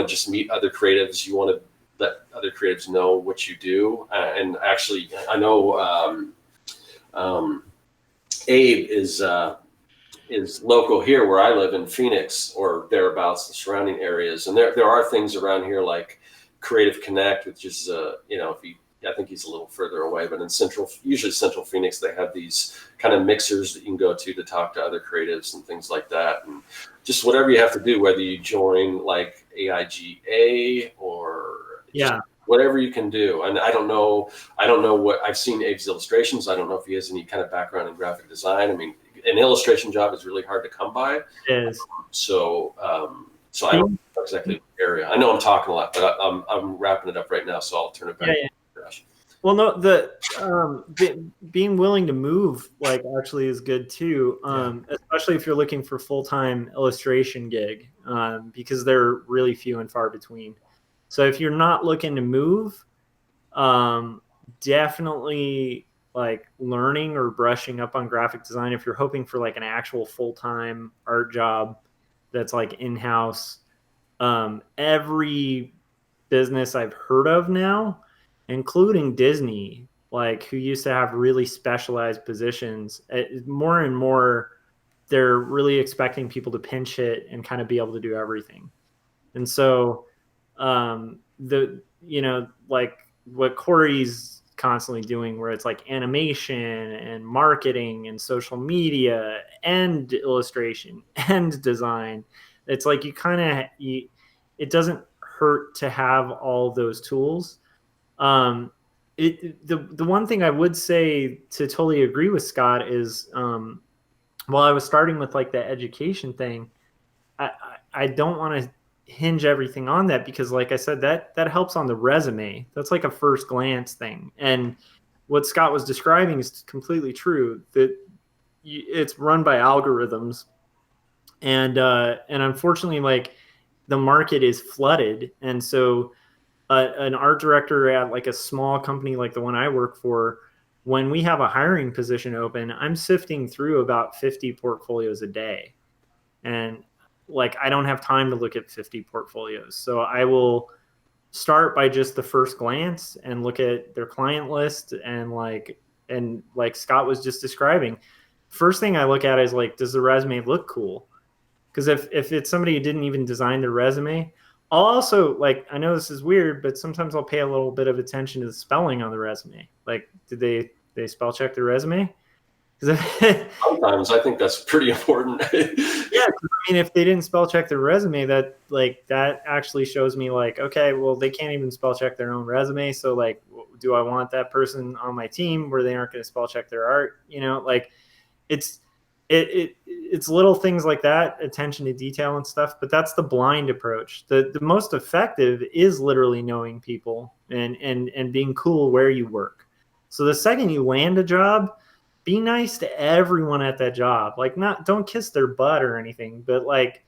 just meet other creatives. You want to let other creatives know what you do. And actually, I know Abe is local here where I live in Phoenix or thereabouts, the surrounding areas. And there are things around here like Creative Connect, which is, I think he's a little further away, but usually central Phoenix, they have these kind of mixers that you can go to talk to other creatives and things like that. And just whatever you have to do, whether you join AIGA or whatever you can do. And I don't know what I've seen Abe's illustrations. I don't know if he has any kind of background in graphic design. I mean, an illustration job is really hard to come by. It is. So I don't know exactly what area. I know I'm talking a lot, but I'm wrapping it up right now. So I'll turn it back to Josh. Well, no, being willing to move actually is good too. Especially if you're looking for full-time illustration gig, because they're really few and far between. So if you're not looking to move, definitely learning or brushing up on graphic design. If you're hoping for an actual full-time art job that's in-house, every business I've heard of now, including Disney, who used to have really specialized positions, more and more they're really expecting people to pinch hit and kind of be able to do everything. And so like what Cory's constantly doing, where it's like animation and marketing and social media and illustration and design, it's like it doesn't hurt to have all those tools. The one thing I would say to totally agree with Scott is, while I was starting with like the education thing, I don't want to hinge everything on that, because like I said, that helps on the resume. That's like a first glance thing. And what Scott was describing is completely true, that it's run by algorithms. And unfortunately, like, the market is flooded. And so an art director at like a small company like the one I work for, when we have a hiring position open, I'm sifting through about 50 portfolios a day. And like, I don't have time to look at 50 portfolios. So I will start by just the first glance and look at their client list. And like Scott was just describing, first thing I look at is like, does the resume look cool? Because if it's somebody who didn't even design their resume, I'll also, like, I know this is weird, but sometimes I'll pay a little bit of attention to the spelling on the resume. Like, did they spell check their resume? Sometimes I think that's pretty important. Yeah, I mean, if they didn't spell check their resume, that actually shows me like, okay, well, they can't even spell check their own resume. So like, do I want that person on my team where they aren't going to spell check their art? Like, it's little things like that, attention to detail and stuff. But that's the blind approach. The most effective is literally knowing people and being cool where you work. So the second you land a job, be nice to everyone at that job. Like, don't kiss their butt or anything, but like,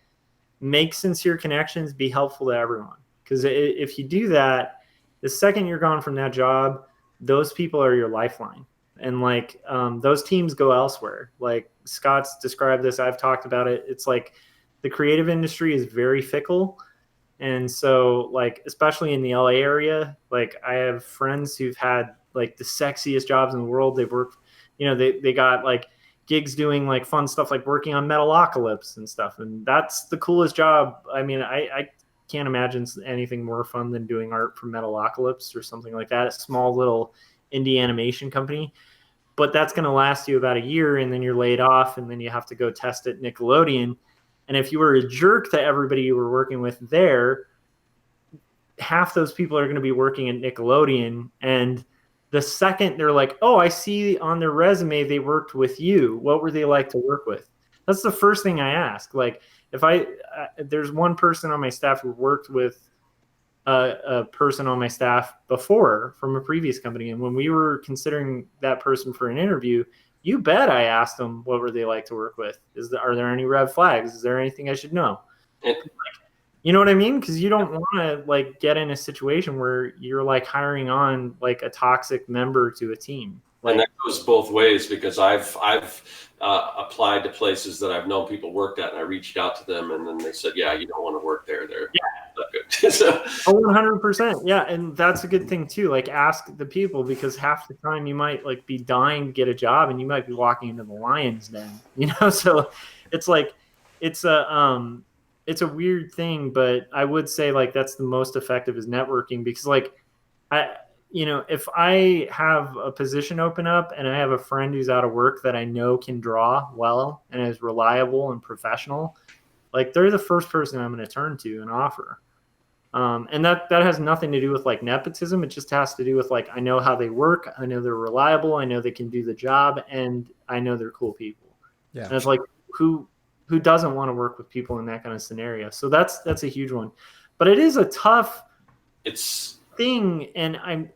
make sincere connections, be helpful to everyone. Because if you do that, the second you're gone from that job, those people are your lifeline. And like, those teams go elsewhere. Like Scott's described this, I've talked about it. It's like the creative industry is very fickle. And so like, especially in the LA area, like I have friends who've had like the sexiest jobs in the world. They've worked, they got like gigs doing like fun stuff, like working on Metalocalypse and stuff. And that's the coolest job. I mean, I can't imagine anything more fun than doing art for Metalocalypse or something like that. A small little indie animation company. But that's going to last you about a year, and then you're laid off, and then you have to go test at Nickelodeon. And if you were a jerk to everybody you were working with there, half those people are going to be working at Nickelodeon. And the second they're like, oh, I see on their resume they worked with you, what were they like to work with? That's the first thing I ask. Like, if there's one person on my staff who worked with a person on my staff before from a previous company, and when we were considering that person for an interview, you bet I asked them what were they like to work with. Are there any red flags? Is there anything I should know? You know what I mean? Because you don't want to like get in a situation where you're like hiring on like a toxic member to a team. Like, and that goes both ways, because I've applied to places that I've known people worked at, and I reached out to them, and then they said, "Yeah, you don't want to work there. They're not good." So, 100%, yeah, and that's a good thing too. Like, ask the people, because half the time you might like be dying to get a job, and you might be walking into the lion's den. So it's like it's a weird thing, but I would say like that's the most effective is networking, because like if I have a position open up and I have a friend who's out of work that I know can draw well and is reliable and professional, like they're the first person I'm going to turn to and offer. And that has nothing to do with like nepotism. It just has to do with like, I know how they work. I know they're reliable. I know they can do the job, and I know they're cool people. Yeah. And it's like, who doesn't want to work with people in that kind of scenario? So that's a huge one, but it is a tough thing. And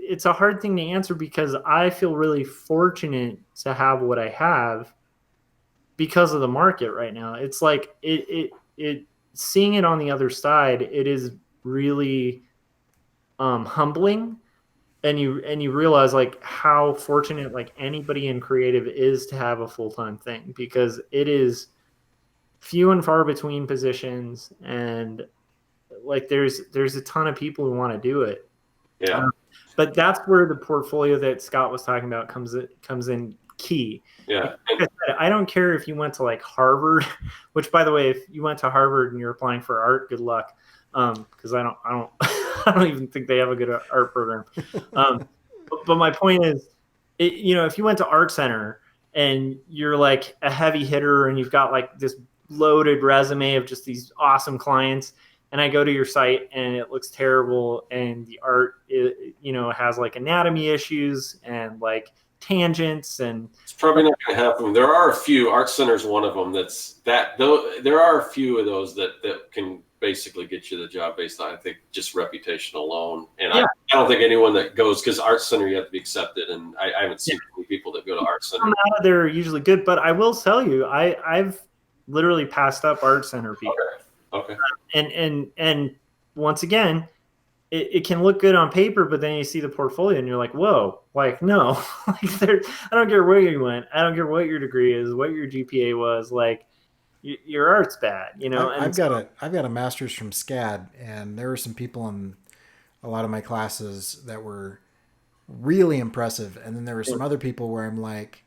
it's a hard thing to answer, because I feel really fortunate to have what I have because of the market right now. It's like it seeing it on the other side, it is really humbling, and you realize like how fortunate like anybody in creative is to have a full-time thing, because it is few and far between positions, and like there's a ton of people who want to do it. Yeah. But that's where the portfolio that Scott was talking about comes in key. Yeah. Like I said, I don't care if you went to like Harvard, which by the way, if you went to Harvard and you're applying for art, good luck. Because I don't I don't even think they have a good art program. But my point is, if you went to Art Center and you're like a heavy hitter and you've got like this loaded resume of just these awesome clients, and I go to your site and it looks terrible and the art has like anatomy issues and like tangents, and It's probably not going to happen. There are a few. Art Center's one of them. Though there are a few of those that can basically get you the job based on, I think, just reputation alone. And I don't think anyone that goes, because Art Center you have to be accepted, and I haven't seen many people that go to Art Center. They're usually good, but I will tell you, I've literally passed up Art Center people. Okay. And once again, it can look good on paper, but then you see the portfolio and you're like, whoa, like, no, like I don't care where you went. I don't care what your degree is, what your GPA was, like your art's bad, I've got a master's from SCAD, and there were some people in a lot of my classes that were really impressive. And then there were some other people where I'm like,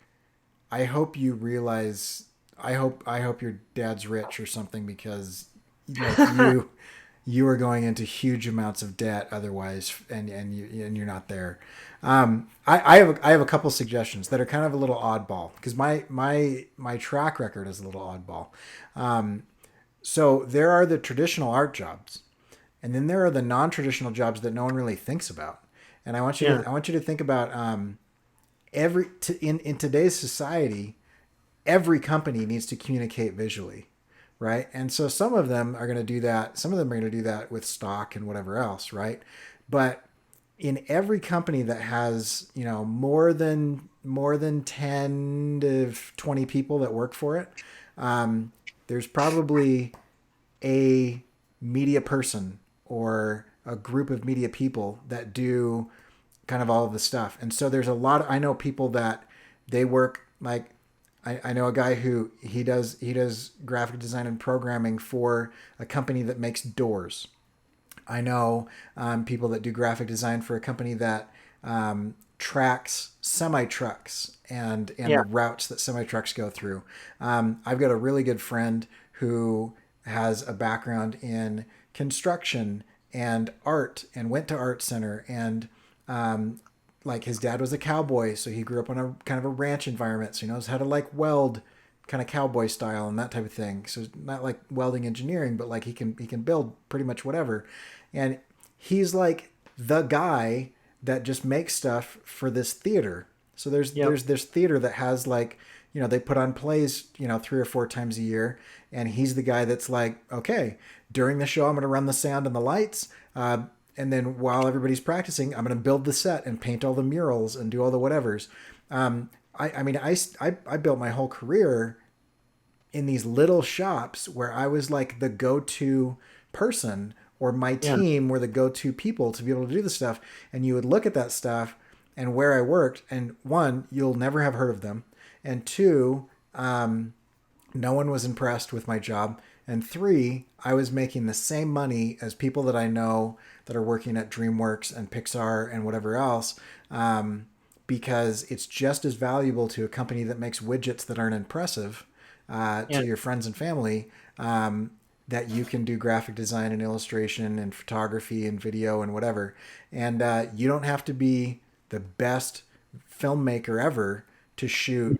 I hope you realize, I hope your dad's rich or something, because like you are going into huge amounts of debt otherwise, and you're not there. I have a couple suggestions that are kind of a little oddball, because my track record is a little oddball. So there are the traditional art jobs, and then there are the non-traditional jobs that no one really thinks about. And I want you to think about in today's society, every company needs to communicate visually. Right. And so some of them are going to do that. Some of them are going to do that with stock and whatever else. Right. But in every company that has, more than 10 to 20 people that work for it, there's probably a media person or a group of media people that do kind of all of the stuff. And so there's I know people that they work like, I know a guy who he does graphic design and programming for a company that makes doors. I know people that do graphic design for a company that tracks semi-trucks and the routes that semi-trucks go through. I've got a really good friend who has a background in construction and art and went to Art Center, and like his dad was a cowboy, so he grew up on a kind of a ranch environment, so he knows how to like weld kind of cowboy style and that type of thing. So not like welding engineering, but like he can build pretty much whatever. And he's like the guy that just makes stuff for this theater. So there's this theater that has like, they put on plays, 3 or 4 times a year, and he's the guy that's like, okay, during the show I'm going to run the sound and the lights, and then while everybody's practicing, I'm going to build the set and paint all the murals and do all the whatevers. I built my whole career in these little shops where I was like the go-to person, or my team were the go-to people to be able to do the stuff. And you would look at that stuff and where I worked, and one, you'll never have heard of them. And two, no one was impressed with my job. And 3, I was making the same money as people that I know that are working at DreamWorks and Pixar and whatever else, because it's just as valuable to a company that makes widgets that aren't impressive to your friends and family, that you can do graphic design and illustration and photography and video and whatever. And you don't have to be the best filmmaker ever to shoot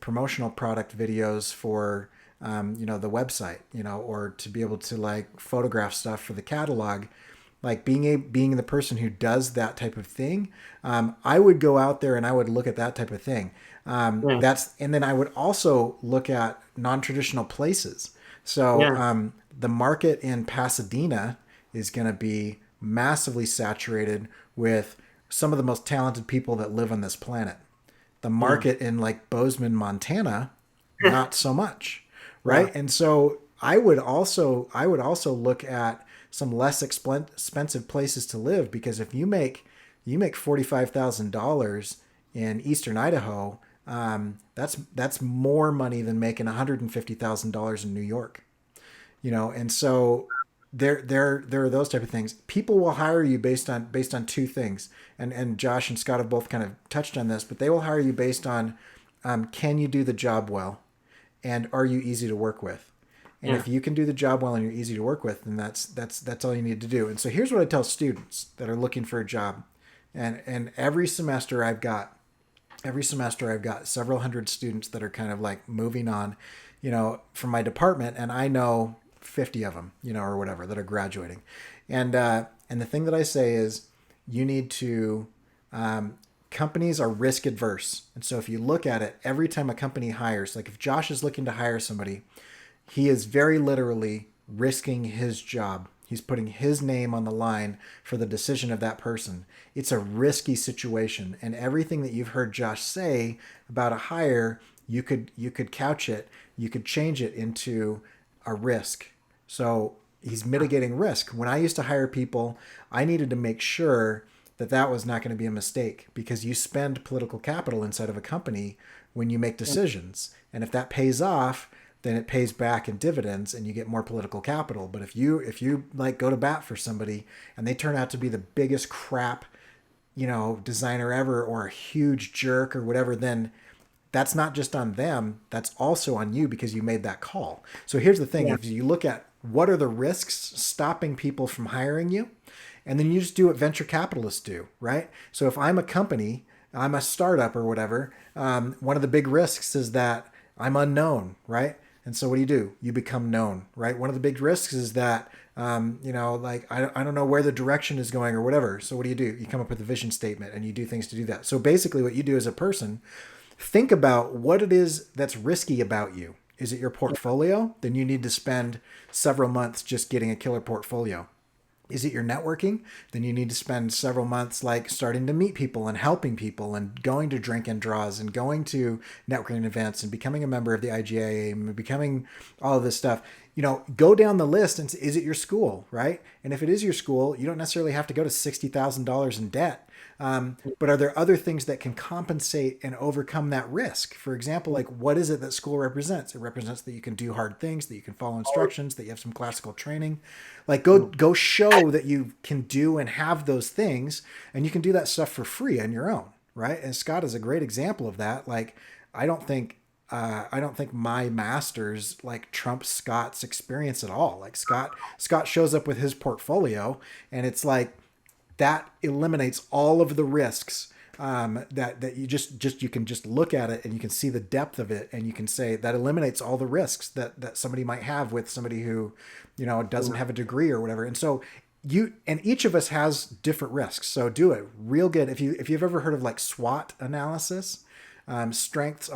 promotional product videos for the website, or to be able to like photograph stuff for the catalog. Like being the person who does that type of thing, I would go out there and I would look at that type of thing. And then I would also look at non-traditional places. So the market in Pasadena is going to be massively saturated with some of the most talented people that live on this planet. The market in like Bozeman, Montana, not so much. Right. And so I would also look at some less expensive places to live, because if you make $45,000 in Eastern Idaho, that's more money than making $150,000 in New York, and so there are those type of things. People will hire you based on two things, and Josh and Scott have both kind of touched on this, but they will hire you based on can you do the job well, and are you easy to work with. And Yeah. if you can do the job well and you're easy to work with, then that's all you need to do. And so here's what I tell students that are looking for a job, and every semester I've got several hundred students that are kind of like moving on, from my department, and I know 50 of them, or whatever, that are graduating. And the thing that I say is you need to companies are risk adverse. And so if you look at it, every time a company hires, like if Josh is looking to hire somebody, he is very literally risking his job. He's putting his name on the line for the decision of that person. It's a risky situation, and everything that you've heard Josh say about a hire, you could couch it, you could change it into a risk. So he's mitigating risk. When I used to hire people, I needed to make sure that that was not going to be a mistake, because you spend political capital inside of a company when you make decisions, and if that pays off, then it pays back in dividends and you get more political capital. But if you like go to bat for somebody and they turn out to be the biggest crap, designer ever, or a huge jerk or whatever, then that's not just on them, that's also on you, because you made that call. So here's the thing. Yeah. If you look at what are the risks stopping people from hiring you, and then you just do what venture capitalists do, right? So if I'm a company, I'm a startup or whatever, one of the big risks is that I'm unknown, right? And so what do? You become known, right? One of the big risks is that, like I don't know where the direction is going or whatever. So what do? You come up with a vision statement and you do things to do that. So basically what you do as a person, think about what it is that's risky about you. Is it your portfolio? Then you need to spend several months just getting a killer portfolio. Is it your networking? Then you need to spend several months like starting to meet people and helping people and going to drink and draws and going to networking events and becoming a member of the IGA and becoming all of this stuff. Go down the list and say, is it your school, right? And if it is your school, you don't necessarily have to go to $60,000 in debt. But are there other things that can compensate and overcome that risk? For example, like what is it that school represents? It represents that you can do hard things, that you can follow instructions, that you have some classical training. Like go show that you can do and have those things, and you can do that stuff for free on your own, right? And Scott is a great example of that. Like I don't think my master's like trumps Scott's experience at all. Like Scott shows up with his portfolio, and it's like that eliminates all of the risks that you can just look at it and you can see the depth of it, and you can say that eliminates all the risks that somebody might have with somebody who doesn't have a degree or whatever. And so each of us has different risks, so do it real good. If you've ever heard of like SWOT analysis, strengths,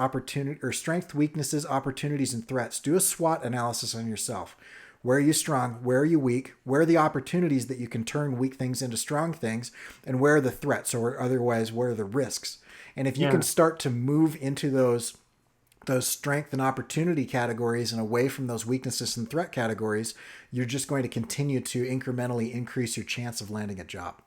weaknesses, opportunities, and threats, do a SWOT analysis on yourself. Where are you strong? Where are you weak? Where are the opportunities that you can turn weak things into strong things? And where are the threats, or otherwise, where are the risks? And if you can start to move into those strength and opportunity categories and away from those weaknesses and threat categories, you're just going to continue to incrementally increase your chance of landing a job.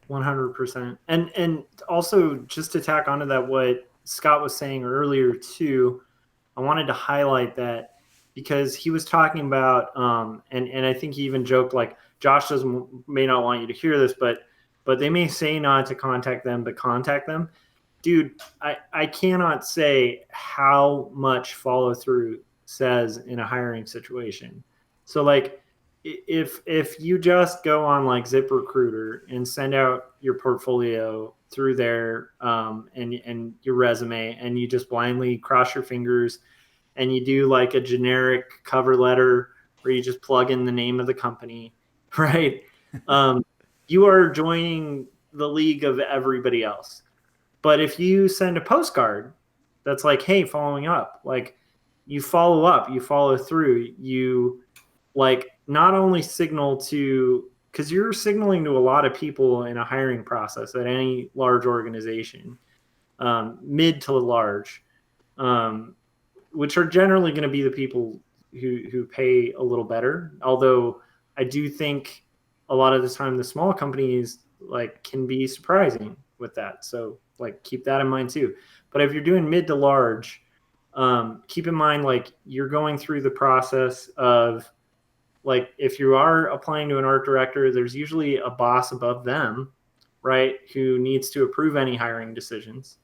100%. And also, just to tack onto that, what Scott was saying earlier too, I wanted to highlight that, because he was talking about, and I think he even joked like, Josh may not want you to hear this, but they may say not to contact them, but contact them. Dude, I cannot say how much follow through says in a hiring situation. So like, if you just go on like ZipRecruiter and send out your portfolio through there, and your resume, and you just blindly cross your fingers, and you do like a generic cover letter where you just plug in the name of the company, right? You are joining the league of everybody else. But if you send a postcard that's like, hey, following up, like you follow up, you follow through, you like not only signal to, because you're signaling to a lot of people in a hiring process at any large organization, mid to large, which are generally going to be the people who pay a little better. Although I do think a lot of the time the small companies like can be surprising with that. So like keep that in mind too. But if you're doing mid to large, keep in mind like you're going through the process of like if you are applying to an art director, there's usually a boss above them, right, who needs to approve any hiring decisions.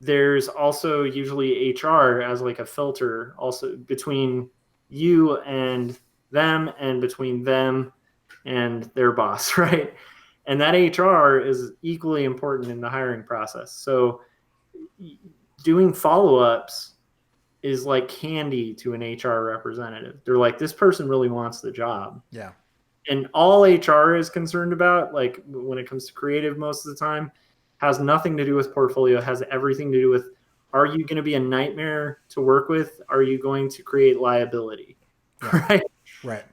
There's also usually HR as like a filter also between you and them and between them and their boss, right? And that HR is equally important in the hiring process. So doing follow-ups is like candy to an HR representative. They're like, this person really wants the job. Yeah. And all HR is concerned about, like when it comes to creative most of the time, has nothing to do with portfolio, has everything to do with, are you going to be a nightmare to work with? Are you going to create liability? Yeah. Right. Right.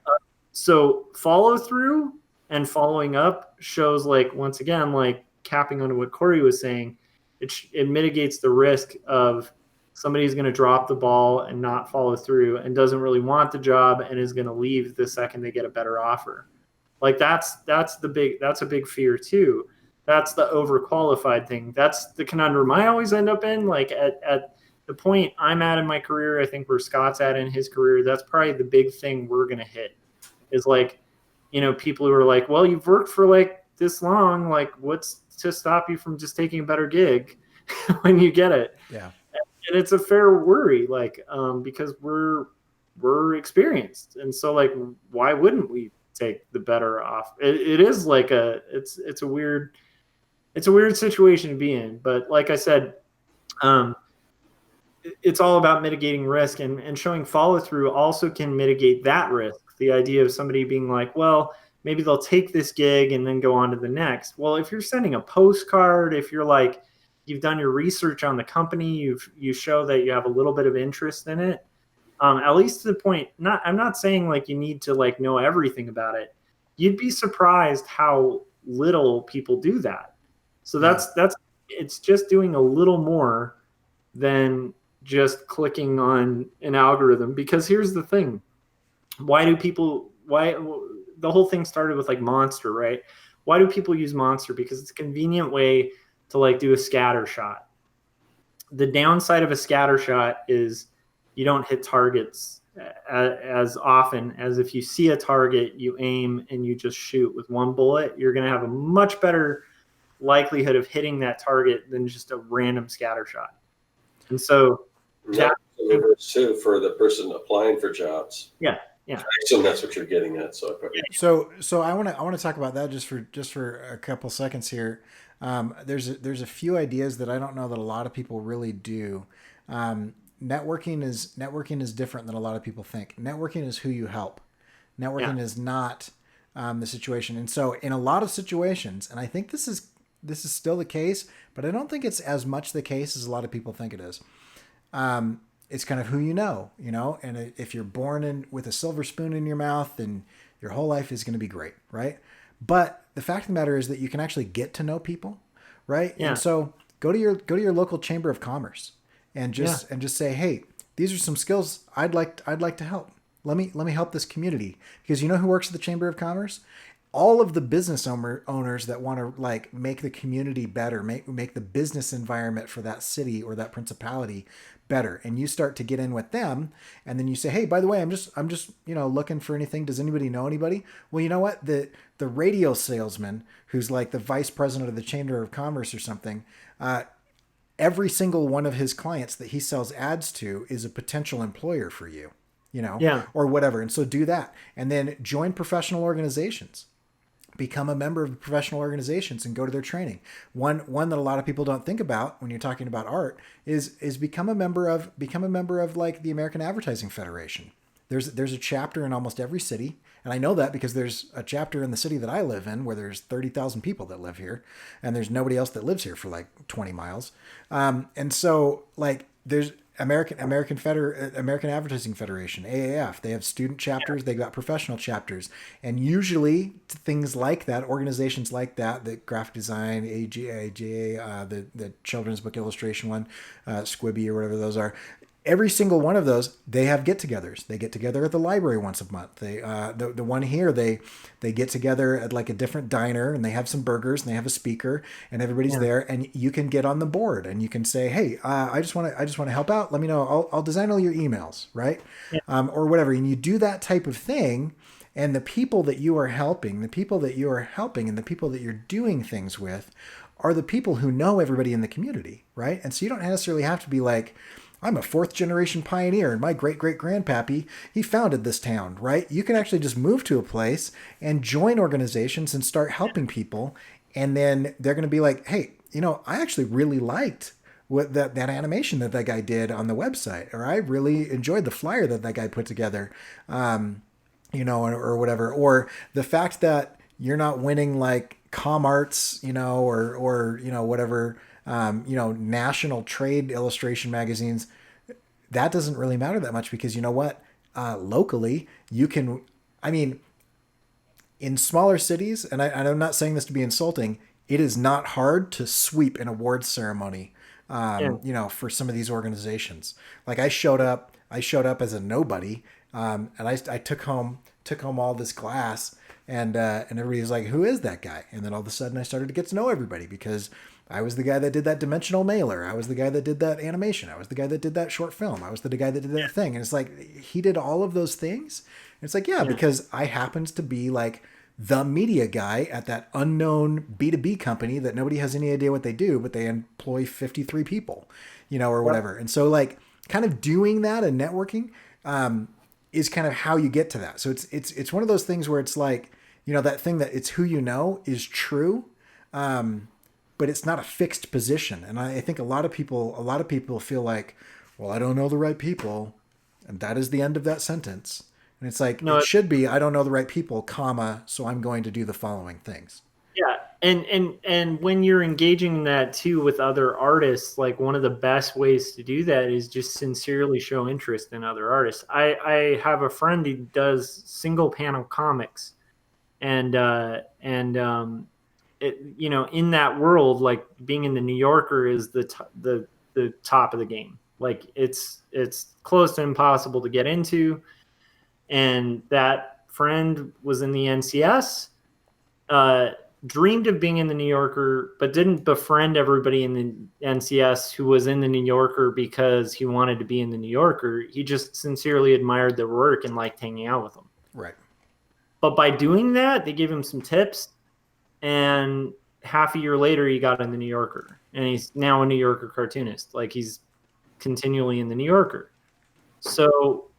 So follow through and following up shows, like, once again, like capping onto what Cory was saying, it mitigates the risk of somebody's going to drop the ball and not follow through and doesn't really want the job and is going to leave the second they get a better offer. Like that's a big fear too. That's the overqualified thing. That's the conundrum I always end up in. Like at the point I'm at in my career, I think where Scott's at in his career, that's probably the big thing we're going to hit is like, people who are like, well, you've worked for like this long, like what's to stop you from just taking a better gig when you get it? Yeah. And it's a fair worry, like, because we're experienced. And so like, why wouldn't we take the better off? It is like it's a weird situation to be in. But like I said, it's all about mitigating risk, and showing follow through also can mitigate that risk. The idea of somebody being like, well, maybe they'll take this gig and then go on to the next. Well, if you're sending a postcard, if you're like, you've done your research on the company, you show that you have a little bit of interest in it, at least to the point, I'm not saying like you need to like know everything about it. You'd be surprised how little people do that. So that's it's just doing a little more than just clicking on an algorithm. Because here's the thing, why the whole thing started with like Monster, right? Why do people use Monster? Because it's a convenient way to like do a scatter shot. The downside of a scatter shot is you don't hit targets as often as if you see a target, you aim and you just shoot with one bullet. You're going to have a much better likelihood of hitting that target than just a random scatter shot. And so too for the person applying for jobs. Yeah. I assume that's what you're getting at. So I want to talk about that just for a couple seconds here. There's a few ideas that I don't know that a lot of people really do. Networking is different than a lot of people think. Networking is who you help. Networking is not the situation. And so in a lot of situations, and I think this is still the case, but I don't think it's as much the case as a lot of people think it is. It's kind of who you know, and if you're born with a silver spoon in your mouth, then your whole life is going to be great, right? But the fact of the matter is that you can actually get to know people, right? Yeah. And so go to your local chamber of commerce and just say, hey, these are some skills I'd like to help. Let me help this community, because you know who works at the chamber of commerce? All of the business owners that want to like make the community better, make the business environment for that city or that principality better. And you start to get in with them, and then you say, hey, by the way, I'm just looking for anything. Does anybody know anybody? Well, you know what? The radio salesman who's like the vice president of the Chamber of Commerce or something, every single one of his clients that he sells ads to is a potential employer for you, or whatever. And so do that, and then join professional organizations. Become a member of professional organizations and go to their training. One that a lot of people don't think about when you're talking about art is become a member of like the American Advertising Federation. There's a chapter in almost every city, and I know that because there's a chapter in the city that I live in where there's 30,000 people that live here, and there's nobody else that lives here for like 20 miles. And so like there's American Advertising Federation, AAF. They have student chapters. They've got professional chapters. And usually things like that, organizations like that, the graphic design, AGA, the children's book illustration one, Squibby or whatever those are, every single one of those, they have get-togethers. They get together at the library once a month. They the one here, they get together at like a different diner, and they have some burgers, and they have a speaker, and everybody's there, and you can get on the board, and you can say, hey, I just want to help out. Let me know. I'll design all your emails, right? Or whatever. And you do that type of thing, and the people that you are helping, and the people that you're doing things with are the people who know everybody in the community, right? And so you don't necessarily have to be like, I'm a fourth generation pioneer, and my great great grandpappy, he founded this town, right? You can actually just move to a place and join organizations and start helping people. And then they're going to be like, hey, I actually really liked what that animation that guy did on the website, or I really enjoyed the flyer that guy put together, or whatever. Or the fact that you're not winning like ComArts, or whatever, national trade illustration magazines, that doesn't really matter that much, because you know what? Locally, you can, in smaller cities, and I'm not saying this to be insulting, it is not hard to sweep an awards ceremony, for some of these organizations. Like I showed up as a nobody, and I took home all this glass, and everybody was like, who is that guy? And then all of a sudden I started to get to know everybody, because I was the guy that did that dimensional mailer. I was the guy that did that animation. I was the guy that did that short film. I was the guy that did that thing. And it's like, he did all of those things. And it's like, because I happened to be like the media guy at that unknown B2B company that nobody has any idea what they do, but they employ 53 people, or whatever. And so like kind of doing that and networking, is kind of how you get to that. So it's one of those things where it's like, that thing that it's who is true. But it's not a fixed position. And I think a lot of people feel like, well, I don't know the right people. And that is the end of that sentence. And it's like, no, it should be, I don't know the right people, comma, so I'm going to do the following things. Yeah. And when you're engaging in that too with other artists, like one of the best ways to do that is just sincerely show interest in other artists. I have a friend who does single panel comics, and in that world, like being in the New Yorker is the top of the game. Like it's close to impossible to get into. And that friend was in the NCS, dreamed of being in the New Yorker, but didn't befriend everybody in the NCS who was in the New Yorker because he wanted to be in the New Yorker. He just sincerely admired their work and liked hanging out with them. Right. But by doing that, they gave him some tips. And half a year later, he got in the New Yorker, and he's now a New Yorker cartoonist. Like he's continually in the New Yorker. So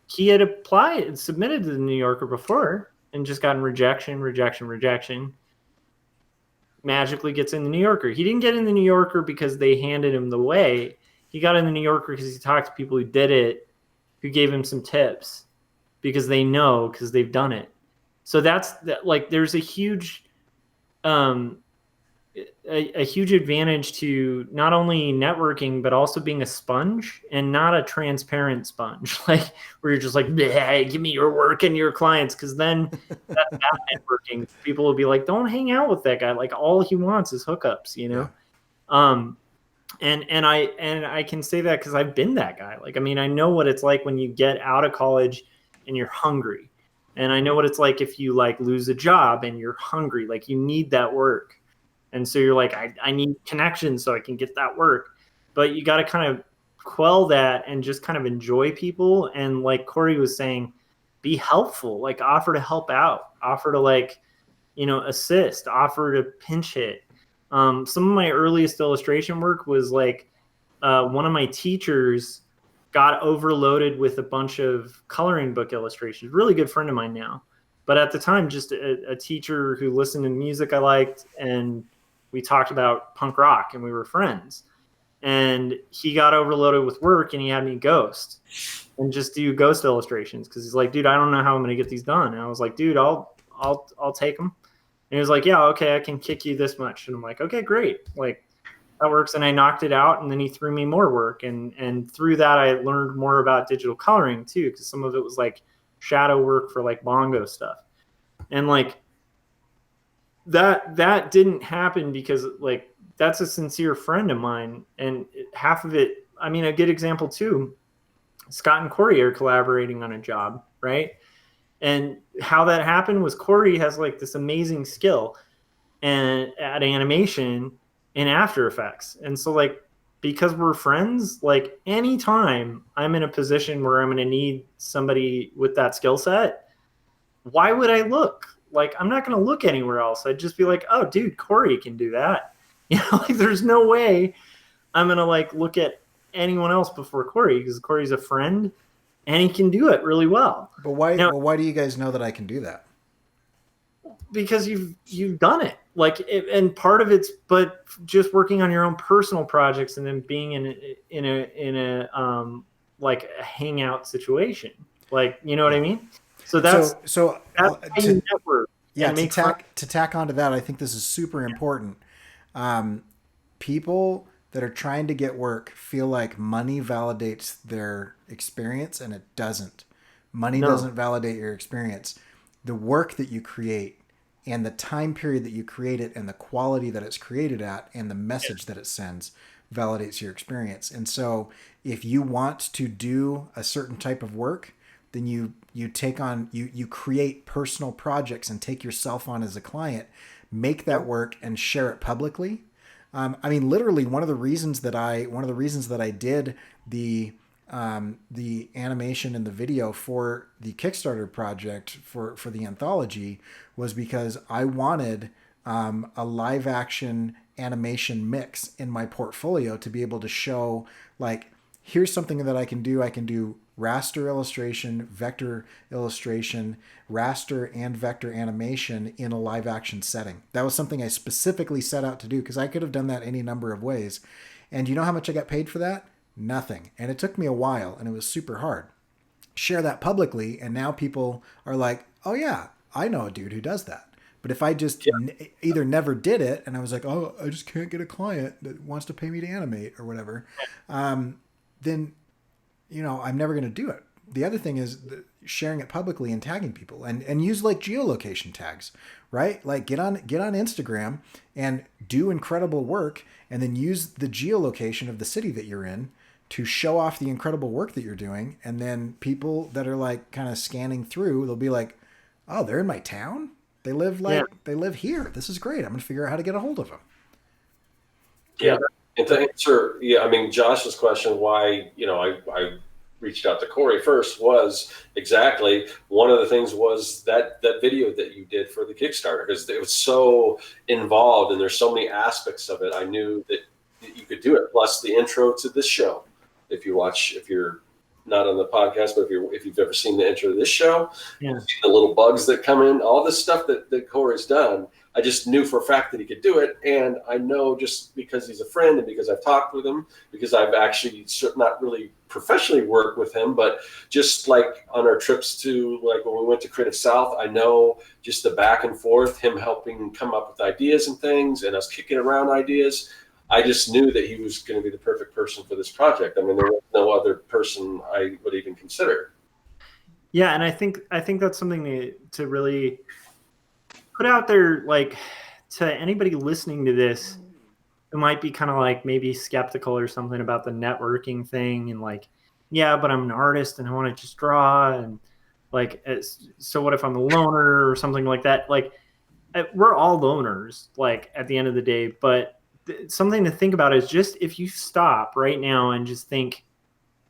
he had applied and submitted to the New Yorker before and just gotten rejection. Magically gets in the New Yorker. He didn't get in the New Yorker because they handed him the way. He got in the New Yorker because he talked to people who did it, who gave him some tips because they know, because they've done it. So that's like, there's a huge advantage to not only networking, but also being a sponge, and not a transparent sponge, like where you're just like, hey, give me your work and your clients. Cause then that's bad networking. People will be like, don't hang out with that guy. Like all he wants is hookups, Yeah. And I can say that cause I've been that guy. Like, I know what it's like when you get out of college and you're hungry. And I know what it's like if you like lose a job and you're hungry, like you need that work. And so you're like, I need connections so I can get that work. But you got to kind of quell that and just kind of enjoy people. And like Cory was saying, be helpful, like offer to help out, offer to like, assist, offer to pinch hit. Some of my earliest illustration work was like one of my teachers got overloaded with a bunch of coloring book illustrations. Really good friend of mine now. But at the time, just a teacher who listened to music I liked, and we talked about punk rock, and we were friends. And he got overloaded with work, and he had me ghost and just do ghost illustrations, because he's like, dude, I don't know how I'm going to get these done. And I was like, dude, I'll take them. And he was like, yeah, okay, I can kick you this much. And I'm like, okay, great. Like, that works. And I knocked it out, and then he threw me more work. And through that, I learned more about digital coloring too, because some of it was like shadow work for like bongo stuff. And like that didn't happen because like that's a sincere friend of mine. And half of it, a good example too, Scott and Cory are collaborating on a job, right? And how that happened was Cory has like this amazing skill and at animation in After Effects. And so like, because we're friends, like anytime I'm in a position where I'm going to need somebody with that skill set, why would I look? Like, I'm not going to look anywhere else. I'd just be like, oh, dude, Cory can do that. Like there's no way I'm going to like look at anyone else before Cory, because Cory's a friend and he can do it really well. But why? Now, Well, why do you guys know that I can do that? because you've done it, like and part of it's but just working on your own personal projects and then being in a like a hangout situation, like, you know what I mean? So that's how you network. Yeah, to tack onto that, I think this is super important. People that are trying to get work feel like money validates their experience, and it doesn't. Money doesn't validate your experience. The work that you create and the time period that you create it and the quality that it's created at and the message that it sends validates your experience. And so if you want to do a certain type of work, then you take on, you create personal projects and take yourself on as a client, make that work and share it publicly. I mean, literally one of the reasons that I did the animation and the video for the Kickstarter project for the anthology was because I wanted a live action animation mix in my portfolio to be able to show, like, here's something that I can do. I can do raster illustration, vector illustration, raster and vector animation in a live action setting. That was something I specifically set out to do because I could have done that any number of ways. And you know how much I got paid for that? Nothing. And it took me a while and it was super hard. Share that publicly and now people are like, oh yeah, I know a dude who does that. But if I just either never did it and I was like, oh, I just can't get a client that wants to pay me to animate or whatever, then, you know, I'm never going to do it. The other thing is sharing it publicly and tagging people and use like geolocation tags, right? Like get on Instagram and do incredible work and then use the geolocation of the city that you're in to show off the incredible work that you're doing. And then people that are like kind of scanning through, they'll be like, oh, they're in my town. They live they live here. This is great. I'm going to figure out how to get a hold of them. Yeah. And to answer, I mean, Josh's question, why, you know, I reached out to Cory first was exactly one of the things was that video that you did for the Kickstarter, because it was so involved and there's so many aspects of it. I knew that you could do it. Plus the intro to this show. If you're not on the podcast, but if you've ever seen the intro to this show, the little bugs that come in, all this stuff that Cory's done, I just knew for a fact that he could do it. And I know just because he's a friend and because I've talked with him, because I've actually not really professionally worked with him, but just like on our trips to, like when we went to Creative South, I know just the back and forth, him helping come up with ideas and things and us kicking around ideas. I just knew that he was going to be the perfect person for this project. I mean, there was no other person I would even consider. Yeah, and I think that's something to really put out there, like to anybody listening to this who might be kind of like maybe skeptical or something about the networking thing and like, yeah, but I'm an artist and I want to just draw and like, so what if I'm a loner or something like that? Like, we're all loners, like at the end of the day, but something to think about is just if you stop right now and just think,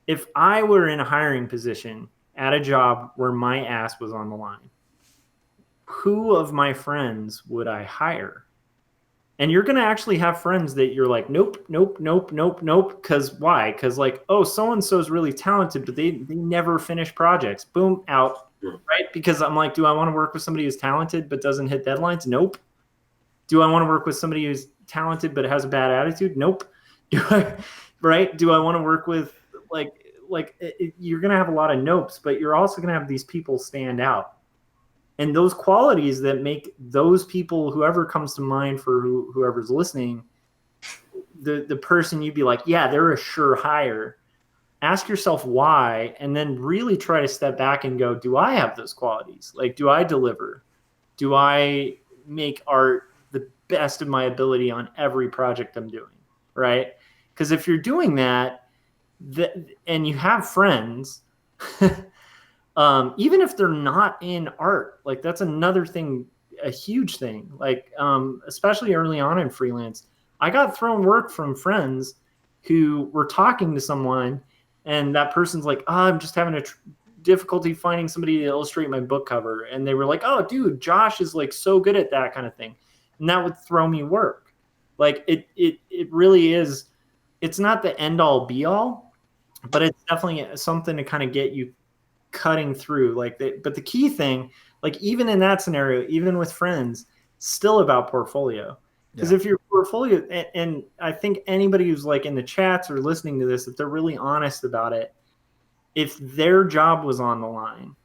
if I were in a hiring position at a job where my ass was on the line, who of my friends would I hire? And you're going to actually have friends that you're like, nope. Because why? Because like, oh, so-and-so is really talented, but they never finish projects. Boom, out. Right? Because I'm like, do I want to work with somebody who's talented but doesn't hit deadlines? Nope. Do I want to work with somebody who's talented but has a bad attitude? Nope. Do I want to work with you're going to have a lot of nopes, but you're also going to have these people stand out. And those qualities that make those people, whoever comes to mind for whoever's listening, the person you'd be like, yeah, they're a sure hire. Ask yourself why, and then really try to step back and go, do I have those qualities? Like, do I deliver? Do I make art the best of my ability on every project I'm doing, right? Because if you're doing that, and you have friends, even if they're not in art, like that's another thing, a huge thing. Like, especially early on in freelance, I got thrown work from friends who were talking to someone, and that person's like, "Oh, I'm just having a difficulty finding somebody to illustrate my book cover," and they were like, "Oh, dude, Josh is like so good at that kind of thing," and that would throw me work. Like it really is. It's not the end all be all, but it's definitely something to kind of get you cutting through. But the key thing, like even in that scenario, even with friends, still about portfolio. Because if your portfolio, and I think anybody who's like in the chats or listening to this, if they're really honest about it, if their job was on the line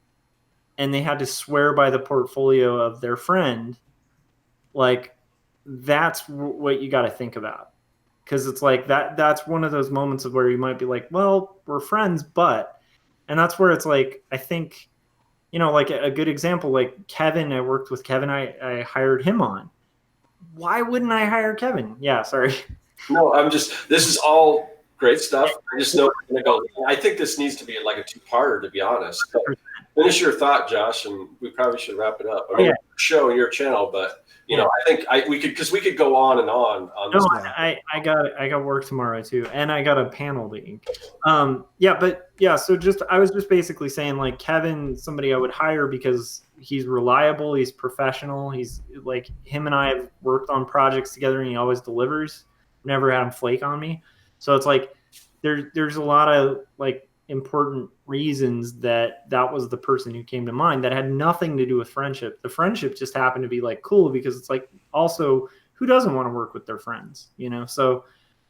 and they had to swear by the portfolio of their friend, like that's what you got to think about. Because it's like that's one of those moments of where you might be like, well, we're friends, but, and that's where it's like, I think, like a good example, like Kevin, I worked with Kevin, I hired him on. Why wouldn't I hire Kevin? Yeah, sorry. No, this is all great stuff. I just know we're going to go. I think this needs to be like a two-parter, to be honest. So finish your thought, Josh, and we probably should wrap it up. I mean, show your channel, but I think we could go on and on no, this. I got work tomorrow too, and I got a panel to ink. So I was just basically saying, like, Kevin, somebody I would hire because he's reliable, he's professional, he's like, him and I have worked on projects together, and he always delivers. Never had him flake on me. So it's like there's a lot of like important reasons that was the person who came to mind that had nothing to do with friendship. The friendship just happened to be like cool because it's like, also, who doesn't want to work with their friends, So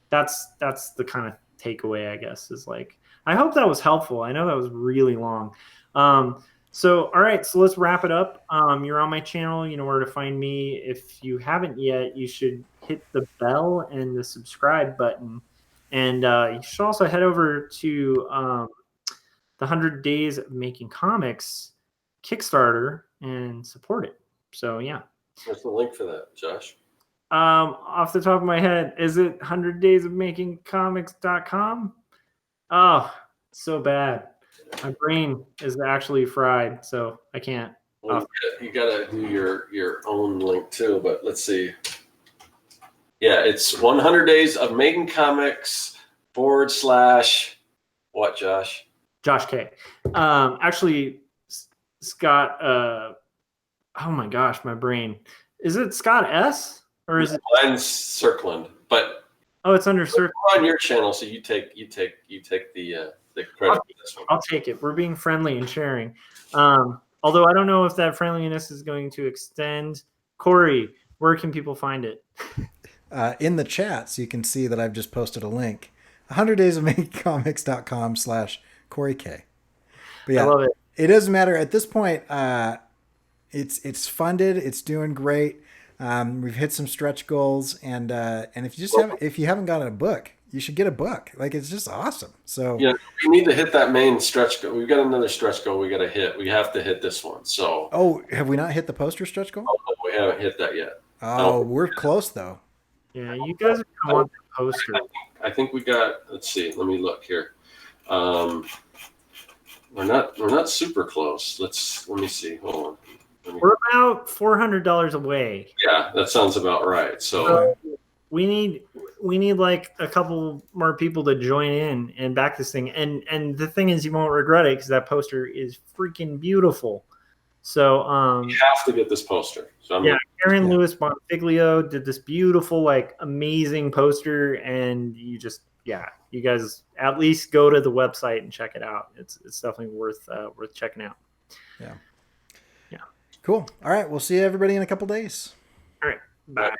that's the kind of takeaway, I guess, is like, I hope that was helpful. I know that was really long. So, all right, so let's wrap it up. You're on my channel. You know where to find me. If you haven't yet, you should hit the bell and the subscribe button. And you should also head over to the 100 Days of Making Comics Kickstarter and support it. So, yeah. What's the link for that, Josh? Off the top of my head, is it 100daysofmakingcomics.com? Oh, so bad. My brain is actually fried, so I can't. Well, you gotta do your own link too, but let's see. Yeah, it's 100 Days of Making Comics / what, Josh? Josh K. Actually, Scott. Oh my gosh, my brain. Is it Scott S or is it? Mine's Serkland, but it's under Serkland. On your channel, so you take the credit. I'll take it. We're being friendly and sharing. Although I don't know if that friendliness is going to extend. Cory, where can people find it? In the chat, so you can see that I've just posted a link. 100daysofmakingcomics.com/Cory K. But yeah, I love it. It doesn't matter at this point. It's funded. It's doing great. We've hit some stretch goals, and if you haven't gotten a book, you should get a book. Like, it's just awesome. So yeah, we need to hit that main stretch goal. We've got another stretch goal we got to hit. We have to hit this one. So have we not hit the poster stretch goal? Oh, we haven't hit that yet. Oh, we're close though. Yeah, you guys are gonna want the poster. I think we got. Let's see. Let me look here. We're not super close. Let me see. Hold on. We're about $400 away. Yeah, that sounds about right. So we need like a couple more people to join in and back this thing. And the thing is, you won't regret it because that poster is freaking beautiful. So you have to get this poster. So Aaron Lewis Bonfiglio did this beautiful, like, amazing poster, and you guys at least go to the website and check it out. It's definitely worth checking out. Yeah. Cool. All right, we'll see everybody in a couple days. All right. Bye.